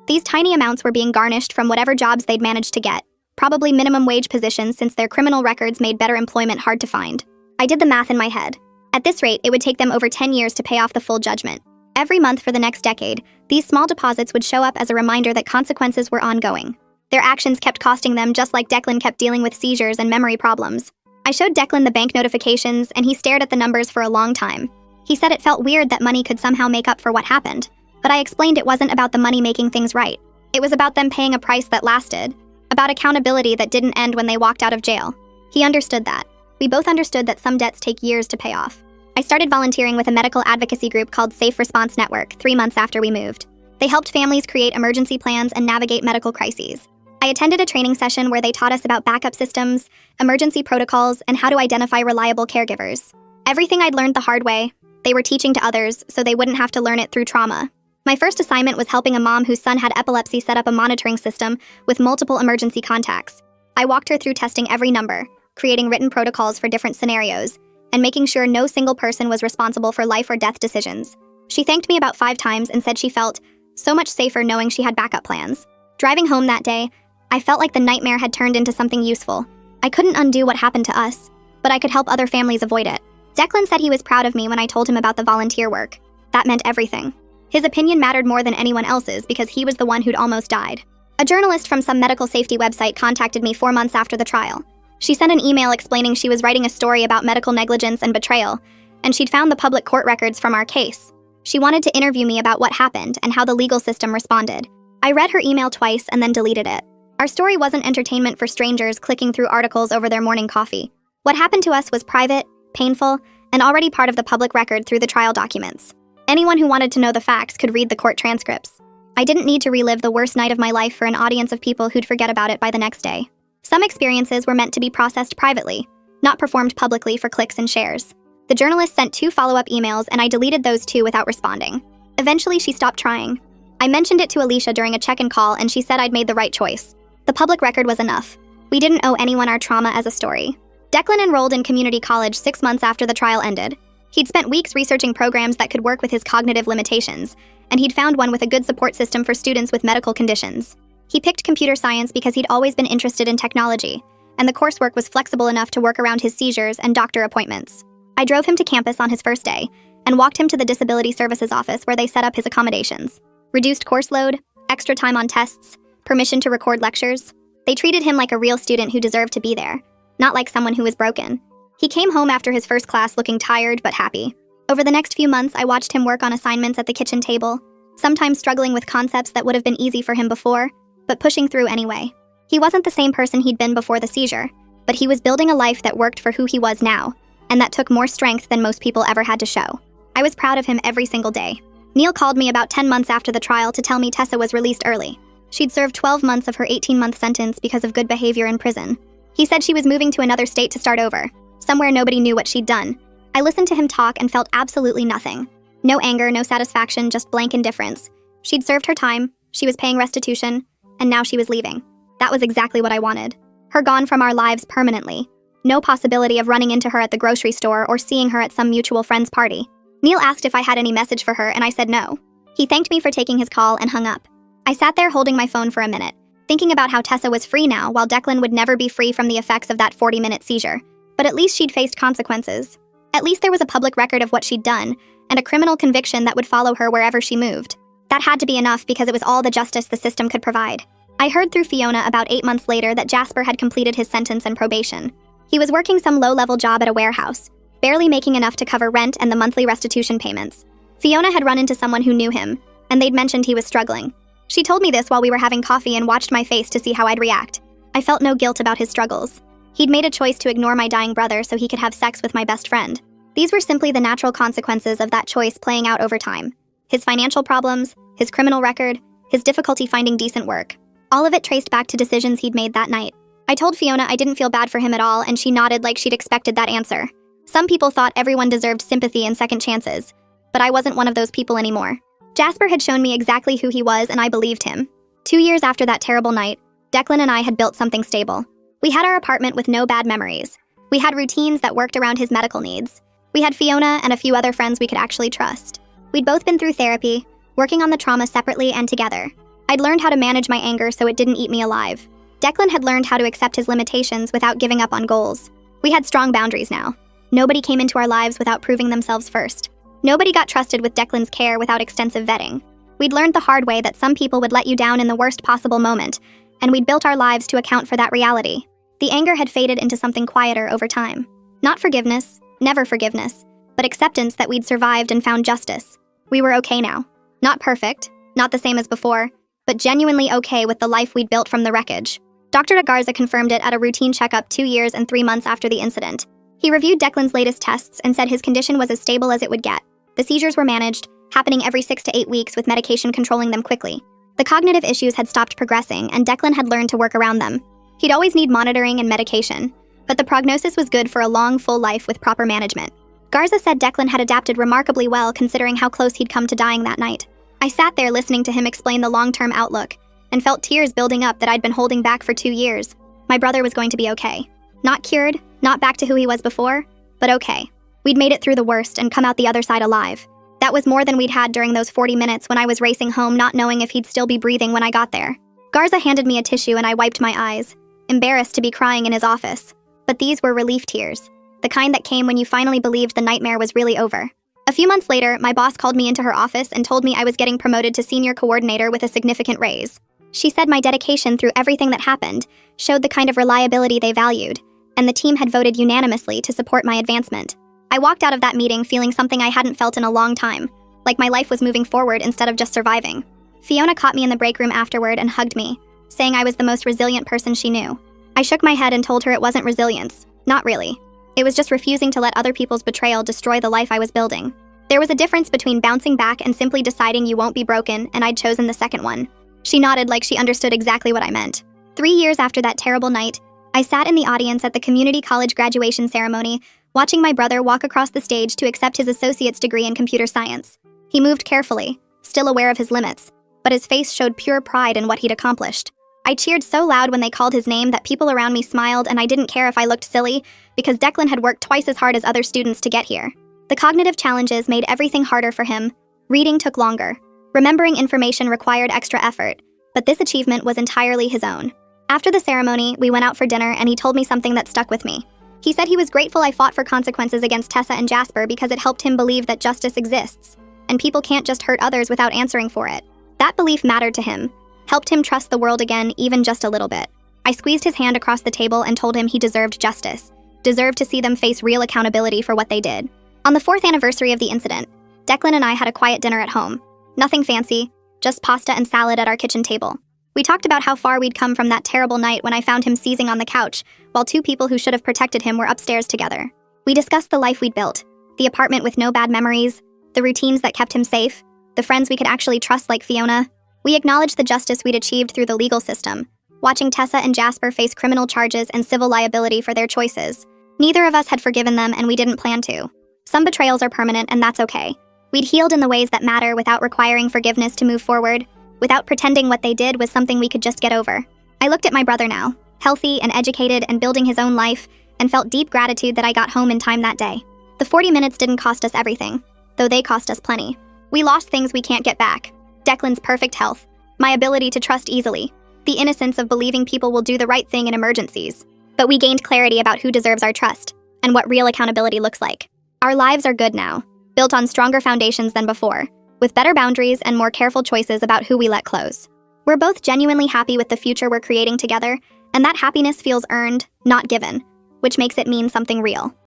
Speaker 1: These tiny amounts were being garnished from whatever jobs they'd managed to get, probably minimum wage positions since their criminal records made better employment hard to find. I did the math in my head. At this rate, it would take them over 10 years to pay off the full judgment. Every month for the next decade, these small deposits would show up as a reminder that consequences were ongoing. Their actions kept costing them, just like Declan kept dealing with seizures and memory problems. I showed Declan the bank notifications, and he stared at the numbers for a long time. He said it felt weird that money could somehow make up for what happened, but I explained it wasn't about the money making things right. It was about them paying a price that lasted, about accountability that didn't end when they walked out of jail. He understood that. We both understood that some debts take years to pay off. I started volunteering with a medical advocacy group called Safe Response Network 3 months after we moved. They helped families create emergency plans and navigate medical crises. I attended a training session where they taught us about backup systems, emergency protocols, and how to identify reliable caregivers. Everything I'd learned the hard way, they were teaching to others so they wouldn't have to learn it through trauma. My first assignment was helping a mom whose son had epilepsy set up a monitoring system with multiple emergency contacts. I walked her through testing every number, creating written protocols for different scenarios, and making sure no single person was responsible for life or death decisions. She thanked me about 5 times and said she felt so much safer knowing she had backup plans. Driving home that day, I felt like the nightmare had turned into something useful. I couldn't undo what happened to us, but I could help other families avoid it. Declan said he was proud of me when I told him about the volunteer work. That meant everything. His opinion mattered more than anyone else's because he was the one who'd almost died. A journalist from some medical safety website contacted me 4 months after the trial. She sent an email explaining she was writing a story about medical negligence and betrayal, and she'd found the public court records from our case. She wanted to interview me about what happened and how the legal system responded. I read her email twice and then deleted it. Our story wasn't entertainment for strangers clicking through articles over their morning coffee. What happened to us was private, painful, and already part of the public record through the trial documents. Anyone who wanted to know the facts could read the court transcripts. I didn't need to relive the worst night of my life for an audience of people who'd forget about it by the next day. Some experiences were meant to be processed privately, not performed publicly for clicks and shares. The journalist sent 2 follow-up emails and I deleted those 2 without responding. Eventually, she stopped trying. I mentioned it to Alicia during a check-in call and she said I'd made the right choice. The public record was enough. We didn't owe anyone our trauma as a story. Declan enrolled in community college 6 months after the trial ended. He'd spent weeks researching programs that could work with his cognitive limitations, and he'd found one with a good support system for students with medical conditions. He picked computer science because he'd always been interested in technology, and the coursework was flexible enough to work around his seizures and doctor appointments. I drove him to campus on his first day, and walked him to the Disability Services office where they set up his accommodations. Reduced course load, extra time on tests, permission to record lectures. They treated him like a real student who deserved to be there, not like someone who was broken. He came home after his first class looking tired but happy. Over the next few months, I watched him work on assignments at the kitchen table, sometimes struggling with concepts that would have been easy for him before, but pushing through anyway. He wasn't the same person he'd been before the seizure, but he was building a life that worked for who he was now, and that took more strength than most people ever had to show. I was proud of him every single day. Neil called me about 10 months after the trial to tell me Tessa was released early. She'd served 12 months of her 18-month sentence because of good behavior in prison. He said she was moving to another state to start over, somewhere nobody knew what she'd done. I listened to him talk and felt absolutely nothing. No anger, no satisfaction, just blank indifference. She'd served her time, she was paying restitution, and now she was leaving. That was exactly what I wanted. Her gone from our lives permanently. No possibility of running into her at the grocery store or seeing her at some mutual friend's party. Neil asked if I had any message for her, and I said no. He thanked me for taking his call and hung up. I sat there holding my phone for a minute, thinking about how Tessa was free now, while Declan would never be free from the effects of that 40-minute seizure. But at least she'd faced consequences. At least there was a public record of what she'd done, and a criminal conviction that would follow her wherever she moved. That had to be enough because it was all the justice the system could provide. I heard through Fiona about 8 months later that Jasper had completed his sentence and probation. He was working some low-level job at a warehouse, barely making enough to cover rent and the monthly restitution payments. Fiona had run into someone who knew him, and they'd mentioned he was struggling. She told me this while we were having coffee and watched my face to see how I'd react. I felt no guilt about his struggles. He'd made a choice to ignore my dying brother so he could have sex with my best friend. These were simply the natural consequences of that choice playing out over time. His financial problems, his criminal record, his difficulty finding decent work. All of it traced back to decisions he'd made that night. I told Fiona I didn't feel bad for him at all, and she nodded like she'd expected that answer. Some people thought everyone deserved sympathy and second chances, but I wasn't one of those people anymore. Jasper had shown me exactly who he was, and I believed him. 2 years after that terrible night, Declan and I had built something stable. We had our apartment with no bad memories. We had routines that worked around his medical needs. We had Fiona and a few other friends we could actually trust. We'd both been through therapy, working on the trauma separately and together. I'd learned how to manage my anger so it didn't eat me alive. Declan had learned how to accept his limitations without giving up on goals. We had strong boundaries now. Nobody came into our lives without proving themselves first. Nobody got trusted with Declan's care without extensive vetting. We'd learned the hard way that some people would let you down in the worst possible moment, and we'd built our lives to account for that reality. The anger had faded into something quieter over time. Not forgiveness, never forgiveness, but acceptance that we'd survived and found justice. We were okay now. Not perfect, not the same as before, but genuinely okay with the life we'd built from the wreckage. Dr. Garza confirmed it at a routine checkup 2 years and 3 months after the incident. He reviewed Declan's latest tests and said his condition was as stable as it would get. The seizures were managed, happening every 6 to 8 weeks with medication controlling them quickly. The cognitive issues had stopped progressing, and Declan had learned to work around them. He'd always need monitoring and medication, but the prognosis was good for a long, full life with proper management. Garza said Declan had adapted remarkably well considering how close he'd come to dying that night. I sat there listening to him explain the long-term outlook, and felt tears building up that I'd been holding back for 2 years. My brother was going to be okay. Not cured, not back to who he was before, but okay. We'd made it through the worst and come out the other side alive. That was more than we'd had during those 40 minutes when I was racing home not knowing if he'd still be breathing when I got there. Garza handed me a tissue and I wiped my eyes, embarrassed to be crying in his office. But these were relief tears, the kind that came when you finally believed the nightmare was really over. A few months later, my boss called me into her office and told me I was getting promoted to senior coordinator with a significant raise. She said my dedication through everything that happened showed the kind of reliability they valued, and the team had voted unanimously to support my advancement. I walked out of that meeting feeling something I hadn't felt in a long time, like my life was moving forward instead of just surviving. Fiona caught me in the break room afterward and hugged me, saying I was the most resilient person she knew. I shook my head and told her it wasn't resilience. Not really. It was just refusing to let other people's betrayal destroy the life I was building. There was a difference between bouncing back and simply deciding you won't be broken, and I'd chosen the second one. She nodded like she understood exactly what I meant. 3 years after that terrible night, I sat in the audience at the community college graduation ceremony, watching my brother walk across the stage to accept his associate's degree in computer science. He moved carefully, still aware of his limits, but his face showed pure pride in what he'd accomplished. I cheered so loud when they called his name that people around me smiled, and I didn't care if I looked silly because Declan had worked twice as hard as other students to get here. The cognitive challenges made everything harder for him. Reading took longer. Remembering information required extra effort, but this achievement was entirely his own. After the ceremony, we went out for dinner and he told me something that stuck with me. He said he was grateful I fought for consequences against Tessa and Jasper because it helped him believe that justice exists, and people can't just hurt others without answering for it. That belief mattered to him, helped him trust the world again even just a little bit. I squeezed his hand across the table and told him he deserved justice, deserved to see them face real accountability for what they did. On the 4th anniversary of the incident, Declan and I had a quiet dinner at home. Nothing fancy, just pasta and salad at our kitchen table. We talked about how far we'd come from that terrible night when I found him seizing on the couch, while 2 people who should have protected him were upstairs together. We discussed the life we'd built, the apartment with no bad memories, the routines that kept him safe, the friends we could actually trust like Fiona. We acknowledged the justice we'd achieved through the legal system, watching Tessa and Jasper face criminal charges and civil liability for their choices. Neither of us had forgiven them, and we didn't plan to. Some betrayals are permanent, and that's okay. We'd healed in the ways that matter without requiring forgiveness to move forward, without pretending what they did was something we could just get over. I looked at my brother now, healthy and educated and building his own life, and felt deep gratitude that I got home in time that day. The 40 minutes didn't cost us everything, though they cost us plenty. We lost things we can't get back. Declan's perfect health, my ability to trust easily, the innocence of believing people will do the right thing in emergencies. But we gained clarity about who deserves our trust and what real accountability looks like. Our lives are good now, built on stronger foundations than before, with better boundaries and more careful choices about who we let close. We're both genuinely happy with the future we're creating together, and that happiness feels earned, not given, which makes it mean something real.